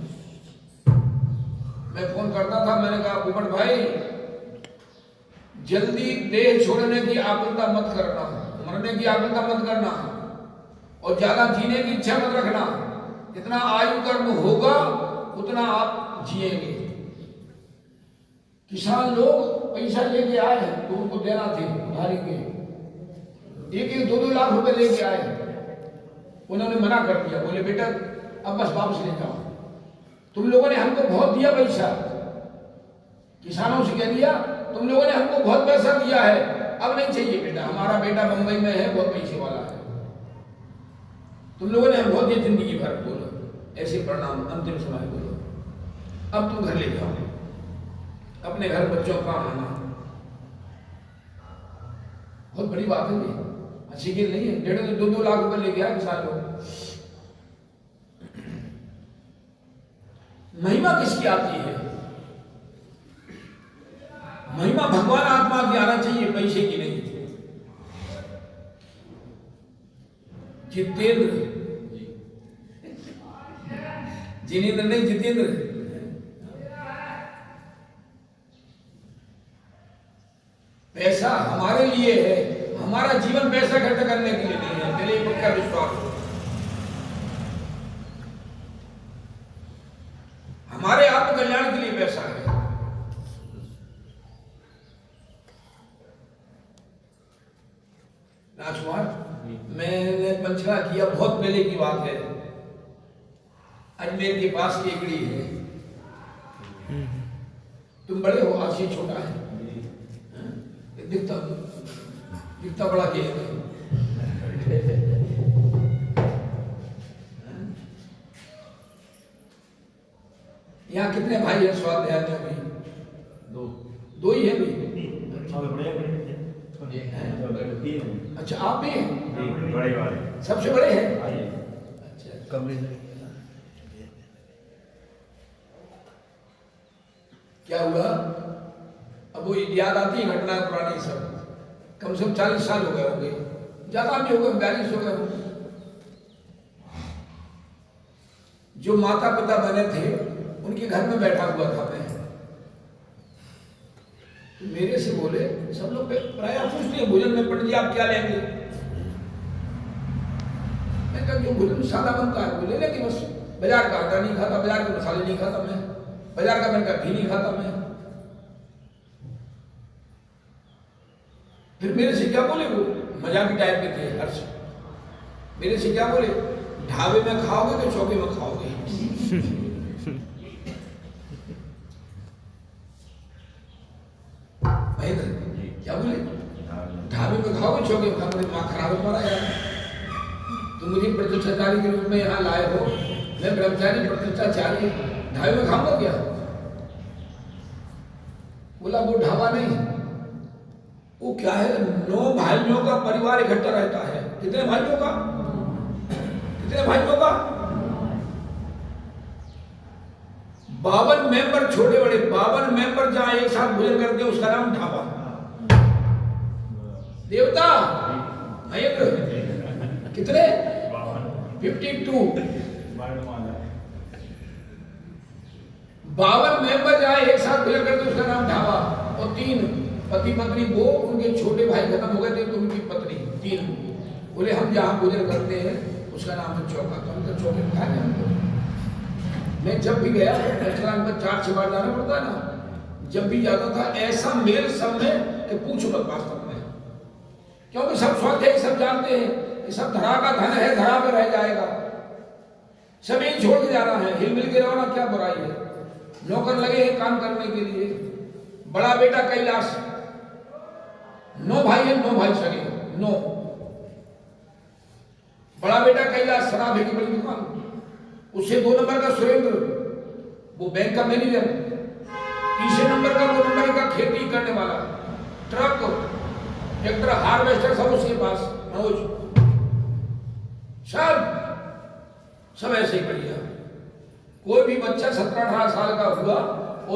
मैं फोन करता था, मैंने कहा पोपट भाई जल्दी देह छोड़ने की आकुलता मत करना, मरने की आकुलता मत करना, और ज्यादा जीने की इच्छा मत रखना। जितना आयु कर्म होगा उतना आप जिएंगे। किसान लोग पैसा लेके आए हैं तो उनको देना थे उधारी के, 1-1, 2-2 लाख रुपए लेके आए, उन्होंने मना कर दिया। बोले बेटा अब बस वापस ले जाओ, तुम लोगों ने हमको बहुत दिया पैसा। किसानों से कह दिया तुम लोगों ने हमको बहुत पैसा दिया है, अब नहीं चाहिए बेटा, हमारा बेटा बंबई में है, बहुत पैसे वाला है, तुम लोगों ने हम बहुत दिया जिंदगी भर। बोलो ऐसे परिणाम अंतिम समय। बोलो अब तुम घर ले जाओ, अपने घर बच्चों का आना। बहुत बड़ी बात है ये, अच्छी खेल नहीं है। 1.5-2 लाख रुपए ले गया किसान लोग। महिमा किसकी आती है? महिमा भगवान आत्मा की आना चाहिए, पैसे की नहीं। जितेंद्र, जिनेंद्र नहीं, जितेंद्र। पैसा हमारे लिए है, हमारा जीवन पैसा इकट्ठा करने के लिए नहीं है, मेरे पक्का विश्वास हो। हमारे आत्मकल्याण के लिए पैसा है। राजकुमार, मैंने पंचना किया, बहुत पहले की बात है। अजमेर के पास की एकड़ी है, तुम बड़े हो, आशी छोटा है, दिखता बड़ा के यहाँ कितने भाई हैं स्वाध्याय में अभी? दो ही है अभी। अच्छा आप भी हैं? सबसे बड़े हैं? अच्छा क्या हुआ? अब वो याद आती है घटना पुरानी सब। कम से कम 40 साल हो गए होंगे, ज्यादा भी हो गए, 42 हो गए होंगे। जो माता पिता बने थे उनके घर में बैठा हुआ था मैं, तो मेरे से बोले, सब लोग प्राय पूछते हैं भोजन में पंडित जी आप क्या लेंगे? मैं कहा जो भोजन सादा बनता है वो ले लेंगे बस। बाजार का आटा नहीं खाता, बाजार के मसाले नहीं खाता मैं, बाजार का मैंने घी नहीं खाता मैं। फिर मेरे से क्या बोले, वो मजाक टाइप के थे हर्ष। मेरे से क्या बोले, ढाबे में खाओगे तो चौके में खाओगे। क्या बोले, ढाबे में खाओगे चौके में खाओगे? दिमाग खराब हो पड़ा यार। तुम मुझे प्रतिष्ठाचारी के रूप में यहाँ लाए हो, मैं ब्रह्मचारी प्रतिष्ठाचारी, ढाबे में खाऊंगा क्या? बोला वो ढाबा नहीं, वो क्या है, 9 भाइयों का परिवार इकट्ठा रहता है। कितने भाइयों का? कितने भाइयों का? 52 मेंबर, छोटे बड़े 52 मेंबर जहां एक साथ भोजन करते हैं उसका नाम ढाबा। देवता महेंद्र कितने? 52। 52 मेंबर जहां एक साथ भोजन करते हैं उसका नाम ढाबा। और 3 पति पत्नी, वो उनके छोटे भाई खत्म हो गए थे तो उनकी पत्नी 3 बोले हम जहां भोजन करते हैं उसका नाम है चौका। तो हमको चौके में खाए हमको। मैं जब भी गया रेस्टोरेंट में 4-6 बार जाना पड़ता है ना, जब भी जाता था ऐसा मेल सब में कि पूछो मत वास्तव में, क्योंकि सब स्वाध्यायी सब जानते हैं कि सब धरा का धन है, धरा में रह जाएगा। सब एक छोड़ के जाना है, हिल मिल के रहो ना, क्या बुराई है। नौकर लगे हैं काम करने के लिए। बड़ा बेटा कैलाश, 9 भाई है, 9 भाई सगे, 9। बड़ा बेटा कैलाश शराब की बड़ी दुकान, उससे 2 नंबर का सुरेंद्र, वो बैंक का मैनेजर। तीसरे नंबर का 2 नंबर का खेती करने वाला, ट्रक ट्रैक्टर हार्वेस्टर सब उसके पास, मनोज। सब ऐसे ही बढ़िया। कोई भी बच्चा 17-18 साल का हुआ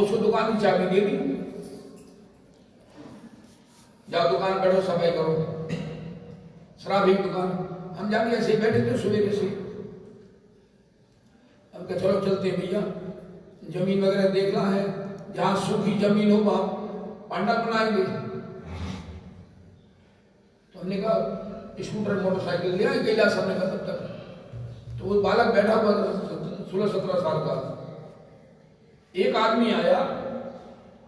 उसको दुकान की चाबी दे दी, जाओ दुकान बैठो सफाई करो। शराबी की दुकान, हम जाके ऐसे ही बैठे थे सुबह से। हम कहा चलो चलते हैं भैया, जमीन वगैरह देखना है, जहां सूखी जमीन हो वहां पांडा बनाएंगे। तो हमने कहा स्कूटर मोटरसाइकिल ले आए, कैलाश हमने कहा तब तक। तो वो बालक बैठा हुआ 16-17 साल का। एक आदमी आया,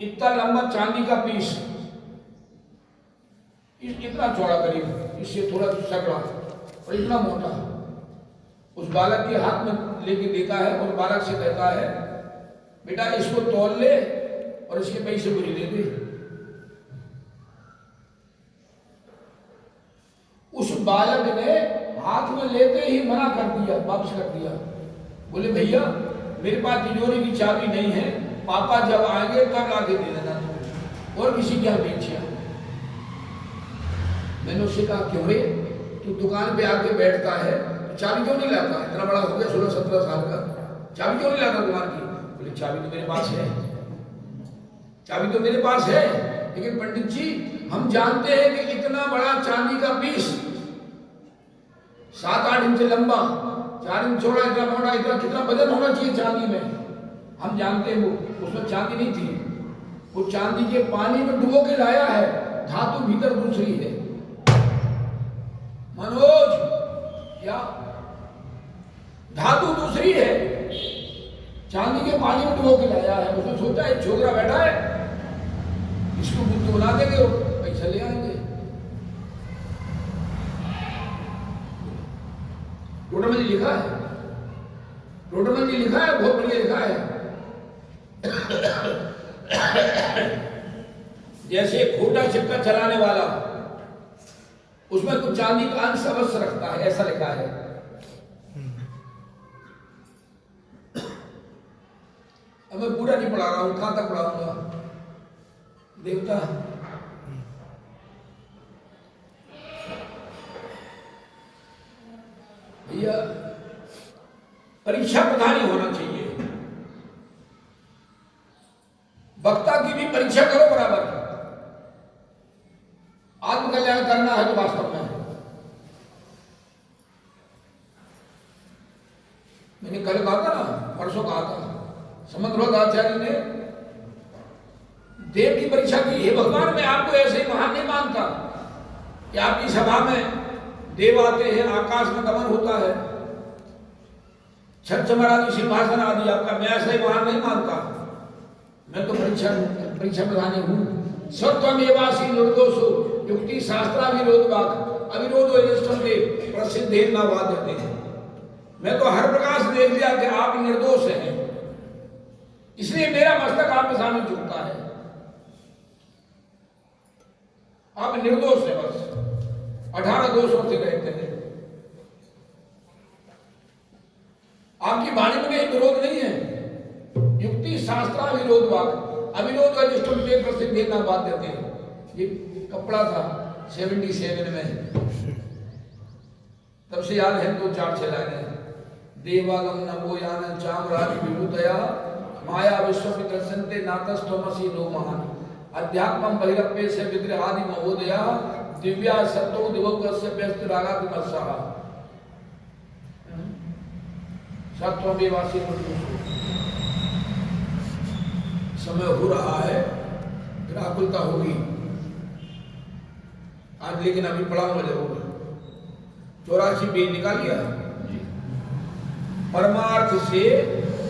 इतना लंबा चांदी का पीस, इतना चौड़ा करीब, इससे थोड़ा सकड़ा और इतना मोटा, उस बालक के हाथ में लेके देता है और बालक से कहता है बेटा इसको तौल ले और इसके पैसे मुझे दे दे। उस बालक ने हाथ में लेते ही मना कर दिया, वापस कर दिया। बोले भैया मेरे पास तिजोरी की चाबी नहीं है, पापा जब आएंगे तब लाके दे देना, और किसी की अपेक्षा। मैंने उससे कहा क्यों रे, तू दुकान पे आके बैठता है तो चाबी क्यों नहीं लाता? इतना बड़ा हो गया 16-17 साल का, चाबी क्यों नहीं लाता दुकान की? बोले चाबी तो मेरे पास है, चाबी तो मेरे पास है, लेकिन पंडित जी हम जानते हैं कि इतना बड़ा चांदी का पीस 7-8 इंच लंबा, 4 इंच चौड़ा, इतना मोटा, इतना कितना वजन होना चाहिए चांदी में, हम जानते हैं। वो उसमें चांदी नहीं थी, वो चांदी के पानी में डुबो के लाया है, धातु भीतर दूसरी है। मनोज क्या धातु दूसरी है, चांदी के पानी में डुबो के लाया है। उसने सोचा एक छोकरा बैठा है, इसको बुद्धू बना देंगे और पैसा ले आएंगे। टोटल में लिखा है, टोटल में लिखा है, बहुत बढ़िया लिखा है। जैसे खोटा सिक्का चलाने वाला उसमें कुछ चांदी का अंश अवश्य रखता है, ऐसा लिखा है। अब मैं पूरा नहीं पढ़ा रहा हूं, कहां तक पढ़ाऊंगा देवता। भैया परीक्षा प्रधान ही होना चाहिए। वक्ता की भी परीक्षा करो बराबर। आत्मकल्याण करना है तो वास्तव में मैंने कल कहा था ना, परसों कहा था, समंत आचार्य ने देव की परीक्षा की। हे भगवान, मैं आपको ऐसे ही महान नहीं मानता कि आपकी सभा में देव आते हैं, आकाश में गमन होता है, छठ चमरादि सिंहासन आदि आपका, मैं ऐसा ही महान नहीं मानता। मैं तो परीक्षा प्रधानी हूं। सत्वमेवासी निर्दोषो युक्ति शास्त्रा विरोध वाक अविरोधो यष्टंते प्रसिद्धेन न वाद्यते। मैं तो हर प्रकार से देख लिया कि आप निर्दोष हैं, इसलिए मेरा मस्तक आपके सामने झुकता है। आप निर्दोष है, बस 18 दोषों से रहते हैं। आपकी वाणी में कहीं विरोध नहीं है। युक्ति शास्त्रा विरोध वाक अविरोध अनिष्टुते प्रसिद्धि ना बात देते हैं। ये कपड़ा था 77 में, तब से याद है तो 4-6 लाइनें। देवागम नमो यान चामराज विभूतया माया विश्व दर्शनते नातस्त्वमसि नो महान अध्यात्मम बहिरप्पे से विग्रहादि महोदया दिव्या सत्तो दिवकस्य व्यस्त रागादि मत्सहा सत्वमेवासी समय हो रहा है, फिर आकुलता होगी आज, लेकिन अभी पढ़ाऊंगा जरूर। 84 पेज निकाल लिया। परमार्थ से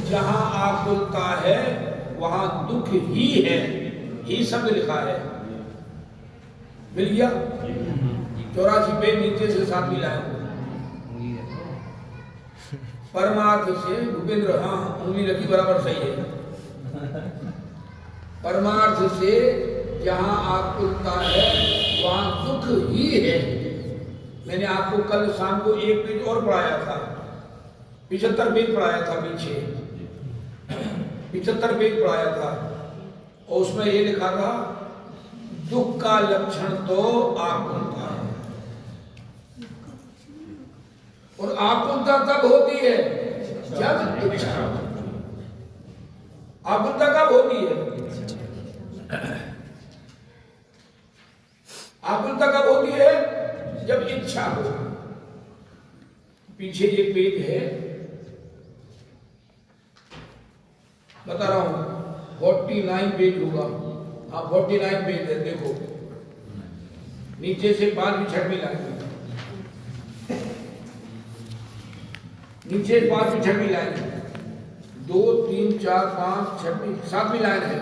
जहां आकुलता है वहां दुख ही है, ही शब्द लिखा है, मिल गया। 84 पेज नीचे से 7 लाए। परमार्थ से भूपेंद्र, हाँ उंगली रखी बराबर सही है। परमार्थ से जहां आकुलता है वहां दुख ही है। मैंने आपको कल शाम को 1 पेज और पढ़ाया था, 75 पेज पढ़ाया था, पीछे 75 पेज पढ़ाया था, और उसमें ये लिखा था दुख का लक्षण तो आकुलता है। और आकुलता तब होती है जब इच्छा, आकुलता कब होती है? आकुलता कब होती है? जब इच्छा हो। पीछे ये पेज है, बता रहा हूं, 49 पेज होगा। हाँ 49 पेज है, देखो नीचे से 5वीं 6वीं लाइन, नीचे 5वीं 6वीं लाइन, 2 3 4 5 6वीं 7वीं लाइन है।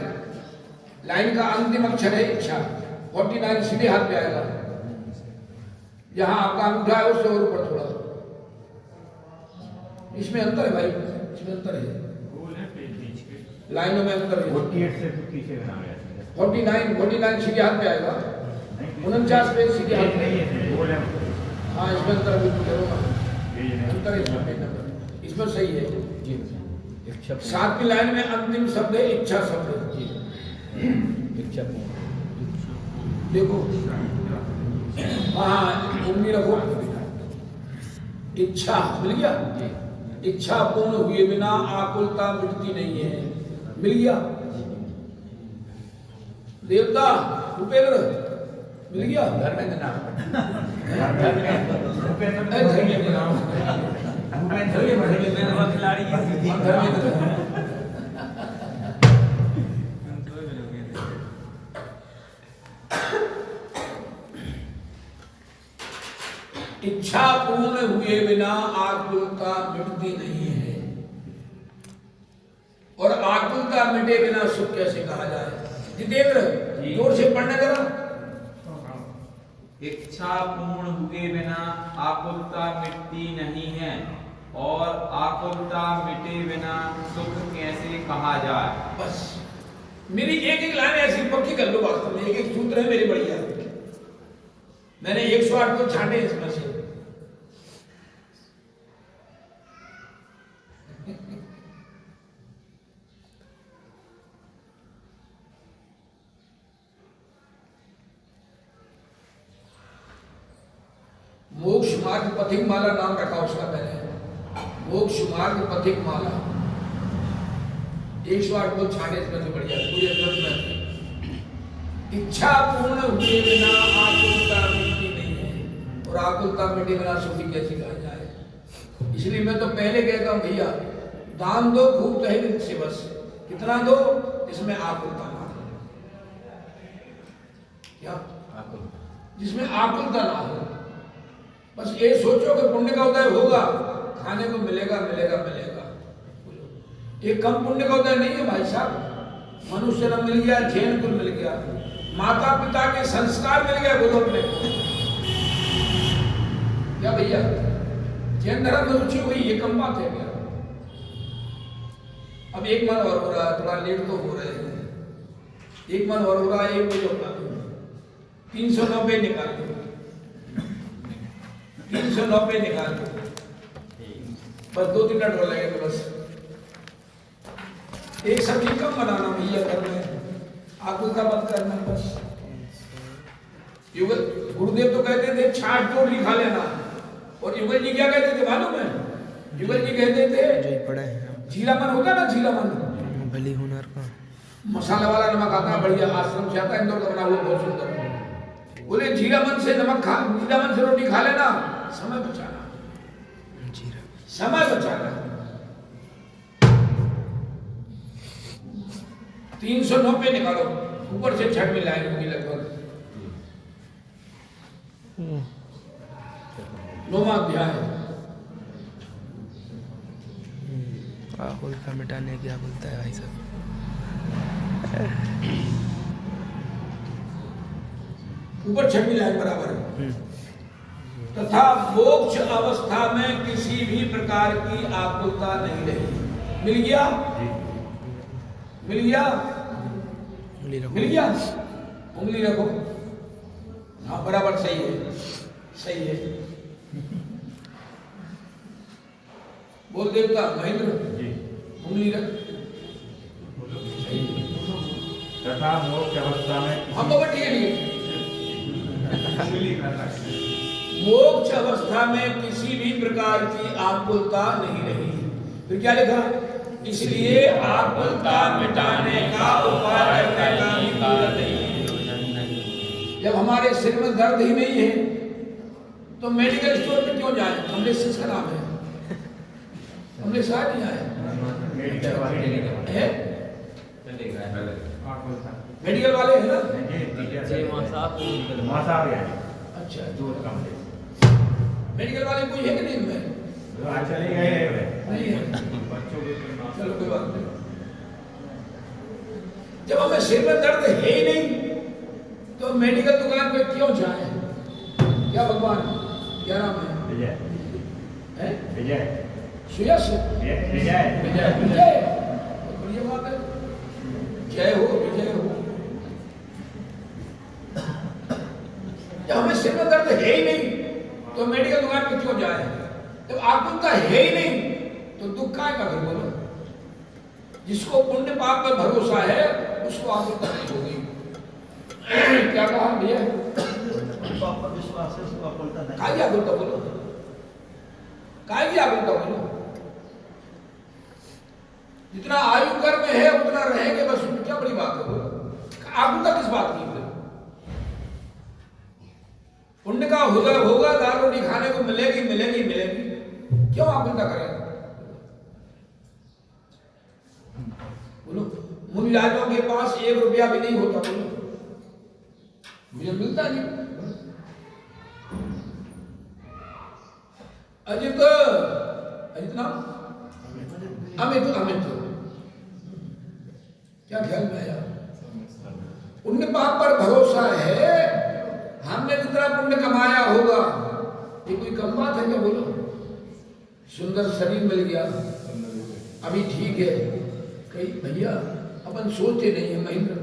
लाइन का अंतिम अक्षर है इच्छा। 49 सीधे हाथ पे आएगा, जहां आपका अंगूठा है उससे और ऊपर थोड़ा। इसमें अंतर है भाई, इसमें अंतर है, लाइनों में अंतर है। 49 सीधे हाथ पे आएगा, 49 पे सीधे हाथ पे। हाँ इसमें अंतर अंतर है, इसमें सही है। 7वीं लाइन में अंतिम शब्द है इच्छा शब्द। इच्छा देखो, हाँ उंगली रखो, इच्छा मिल गया। इच्छा पूर्ण हुए बिना आकुलता मिटती नहीं है, मिल गया। देवता भूपेंद्र मिल गया। घर में देना, इच्छा पूर्ण हुए बिना आकुलता मिटती नहीं है, और आकुलता मिटे बिना सुख कैसे कहा जाए? जितेंद्र जोर से पढ़ने जरा। इच्छा पूर्ण हुए बिना आकुलता मिटती नहीं है, और आकुलता मिटे बिना सुख कैसे कहा जाए? बस मेरी एक लाइन ऐसी पक्की कर लो। वास्तव में एक सूत्र है मेरे बढ़िया, मैंने 108 को छांटे इसमें से। मोक्ष मार्ग पथिक माला नाम रखा उसका मैंने, मोक्ष मार्ग पथिक माला। 108 बोल छाने में से बढ़िया पूरे ग्रंथ में। इच्छा पूर्ण हुए बिना आकुलता मिटती नहीं है, और आकुलता मिटे बिना सुखी कैसी कहा जाए। इसलिए मैं तो पहले कहता हूँ भैया, दान दो खूब तहे से बस, कितना दो इसमें आकुलता ना हो। क्या जिसमें आकुलता ना हो, बस ये सोचो कि पुण्य का उदय होगा, खाने को मिलेगा मिलेगा मिलेगा। ये कम पुण्य का उदय नहीं है भाई साहब। मनुष्य जन्म मिल गया, जैन कुल मिल गया, माता पिता के संस्कार मिल गए, बोलो अपने क्या भैया, जैन धर्म में रुचि हुई, ये कम बात है क्या? अब एक मन और हो रहा है, थोड़ा लेट तो हो रहे हैं, एक मन और हो रहा है, 1 बजे होगा 390 निकाल दो, 390 निकाल दो, बस 2-3 मिनट हो लगेगा बस। एक सब्जी कम बनाना भैया घर में, आकुल का मत करना बस। युगल गुरुदेव तो कहते थे छाट रोटी खा लेना, और युगल जी क्या कहते थे मालूम है? युगल जी कहते थे झीला मन होता ना, झीला मन भली हुनर का मसाला वाला नमक आता है बढ़िया, आश्रम से आता है, इंदौर का बना हुआ बहुत सुंदर। बोले झीला मन से नमक खा, झीला मन से रोटी खा लेना, समय बचाना, समय बचाना। 390 निकालो, ऊपर से 6 मिलाएंगे लगभग। 9वां अध्याय। आकुलता मिटाने क्या बोलता है भाई साहब? ऊपर 6 मिलाएंगे बराबर। तथा मोक्ष अवस्था में किसी भी प्रकार की आकुलता नहीं रही। मिल गया? मिल गया? मिल गया? उंगली रखो। हाँ बराबर, सही है, सही है। बोल देवता महेंद्र, उंगली रख। तथा मोक्ष अवस्था में हम बाबा ठीक है, मोक्ष अवस्था में किसी भी प्रकार की आकुलता नहीं रही। फिर क्या लिखा? इसलिए आकुलता मिटाने का उपाय करने का भी जरूरत नहीं। जब हमारे सिर में दर्द ही नहीं है तो मेडिकल स्टोर पे क्यों जाए? हमने किसका नाम है? हमने साथ नहीं आए मेडिकल वाले है ना? अच्छा, मेडिकल वाले कोई है कि नहीं में? नहीं है, चलो कोई बात नहीं। जब हमें सिर में दर्द है ही नहीं तो मेडिकल दुकान पे क्यों जाए? क्या भगवान क्या नाम है? विजय, सुयश, विजय, बढ़िया बात है। जय हो, विजय हो। जब हमें सिर में दर्द है ही नहीं तो मेडिकल दुकान पे क्यों जाए? जब आकुलता है ही नहीं तो दुख काय का? फिर बोलो, जिसको पुण्य पाप में भरोसा है उसको आकुलता नहीं होगी। क्या कहा भैया? पाप पर विश्वास है, उसको आकुलता नहीं। काय की आकुलता बोलो, काय की आकुलता बोलो। जितना आयु कर में है उतना रहेंगे बस, क्या बड़ी बात है बोलो। आकुलता किस बात की? पुण्य का उदय होगा, दाल रोटी खाने को मिलेगी मिलेगी मिलेगी, क्यों आकुलता करें? बोलो, मुनि राजों के पास 1 रुपया भी नहीं होता, बोलो मुझे मिलता नहीं। अजित, अजित नाम, अमित, अमित, क्या ख्याल में आया? पुण्य पाप पर भरोसा है, हमने जितना पुण्य कमाया होगा, ये कोई कम बात है क्या? बोलो, सुंदर शरीर मिल गया, अभी ठीक है। कई भैया अपन सोचते नहीं है महेंद्र,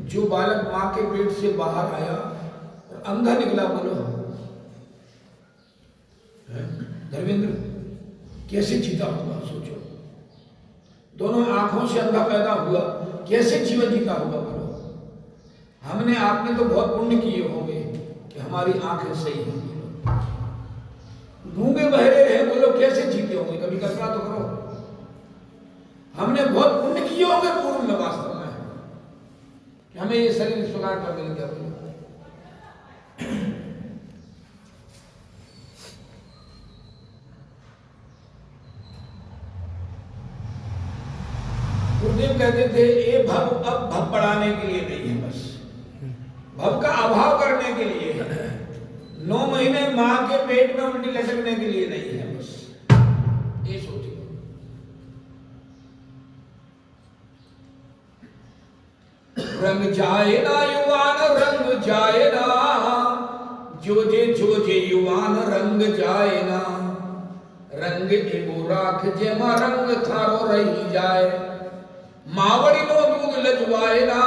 जो बालक माँ के पेट से बाहर आया और अंधा निकला, बोलो धर्मेंद्र कैसे जीता होगा? सोचो, दोनों आंखों से अंधा पैदा हुआ, कैसे जीवन जीता होगा? बोलो, हमने आपने तो बहुत पुण्य किए होंगे कि हमारी आंखें सही हैं। गूंगे बहरे रहे वो लोग कैसे जीते होंगे, कभी कल्पना तो करो। हमने बहुत पुण्य किए होंगे पूर्व में वास्तव में कि हमें ये शरीर इस प्रकार का मिल गया। गुरुदेव कहते थे ये भव अब भव बढ़ाने के लिए नहीं है, बस भव का अभाव करने के लिए है। 9 महीने मां के पेट में उल्टी लटकने के लिए नहीं है, बस ये सोचिए। रंग जाए ना युवान रंग जाए ना, जो जे युवान रंग जाए ना, रंग एगो राख जेमा रंग थारो रही जाए, मावड़ी नो दूध लजवाए ना,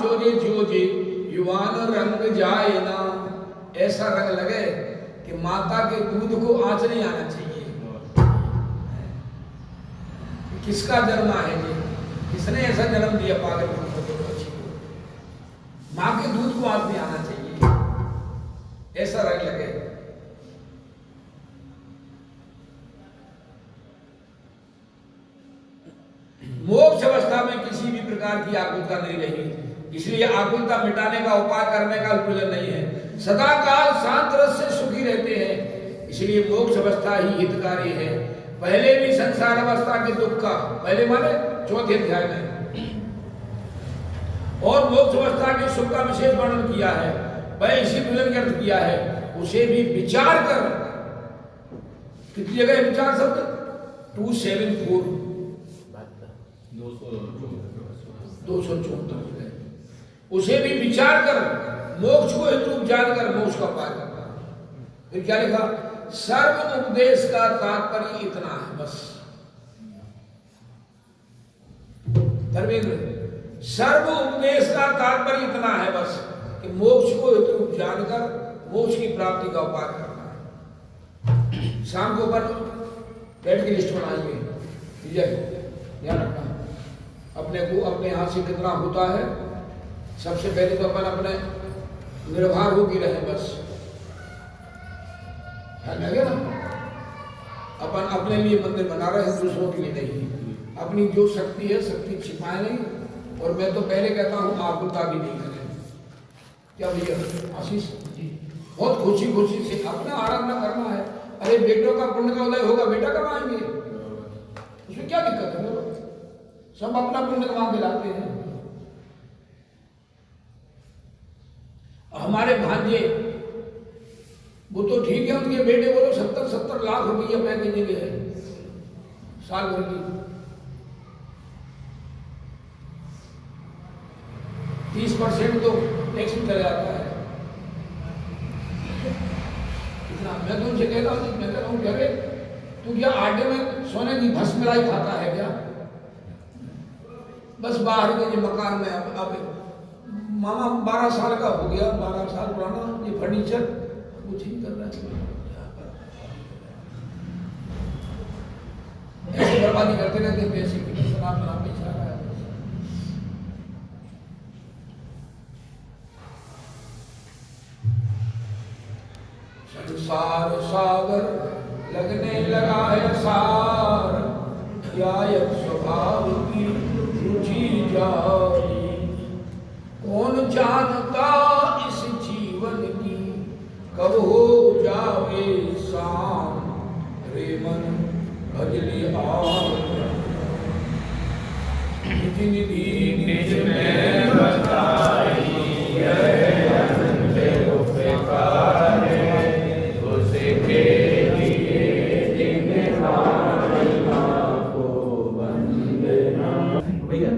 जो जे युवान रंग जाए ना। ऐसा रंग लगे कि माता के दूध को आंच नहीं आना चाहिए। किसका जन्म है जी, किसने ऐसा जन्म दिया पागल को? मां के दूध को आंच नहीं आना चाहिए, ऐसा रंग लगे। मोक्ष अवस्था में किसी भी प्रकार की आकुलता नहीं रही, इसलिए आकुलता मिटाने का उपाय करने का प्रयोजन नहीं है। सदा काल शांत रस से सुखी रहते हैं, इसलिए मोक्ष अवस्था ही हितकारी है। पहले भी संसार अवस्था के दुख का, पहले माने 4थे अध्याय में, और मोक्ष अवस्था के सुख का विशेष वर्णन किया है। वह इसी मिलन अर्थ किया है, उसे भी विचार कर। कितनी जगह विचार शब्द? 274 274 उसे भी विचार कर, मोक्ष को हेतु जानकर मोक्ष का उपाय करना। फिर क्या लिखा? सर्व उपदेश का तात्पर्य इतना है, बस। धर्मेंद्र, सर्व उपदेश का तात्पर्य इतना है बस कि मोक्ष को हेतु जानकर मोक्ष की प्राप्ति का उपाय करना है। शाम को अपन बैठ के लिस्ट बनाएंगे, ठीक है? ध्यान रखना अपने को, अपने हाथ से कितना होता है। सबसे पहले तो अपन अपने निर्भर होकर रहे, बस है ना। अपन अपने लिए मंदिर बना रहे हैं, दूसरों के लिए नहीं। अपनी जो शक्ति है, शक्ति छिपाए नहीं। और मैं तो पहले कहता हूं आकुलता भी नहीं करें। क्या भैया आशीष जी, बहुत खुशी खुशी से अपना आराधना करना है। अरे बेटों का पुण्य का उदय होगा, बेटा कमाएंगे, उसमें क्या दिक्कत है? सब अपना पुण्य कमा के लाते हैं। हमारे भांजे वो तो ठीक है, उनके बेटे बोलो 70-70 लाख रुपया पैकेज देंगे साल भर की। 30% तो टैक्स में चला जाता है। इतना मैं तो उनसे कहता हूँ, मैं कहता हूँ अरे तू क्या आटे में सोने की भस्म मिलाई खाता है क्या? बस बाहर के मकान में अब मामा 12 साल का हो गया, 12 साल पुराना, ये फर्नीचर कुछ ही कर रहा है। ऐसे बर्बादी करते रहते पैसे की, शराब बेच रहा है। संसार सागर लगने लगा है सार, क्या एक स्वभाव की रुचि जारी। कौन जानता इस जीवन की कब हो जावे शाम, रे मन भजली आर निधि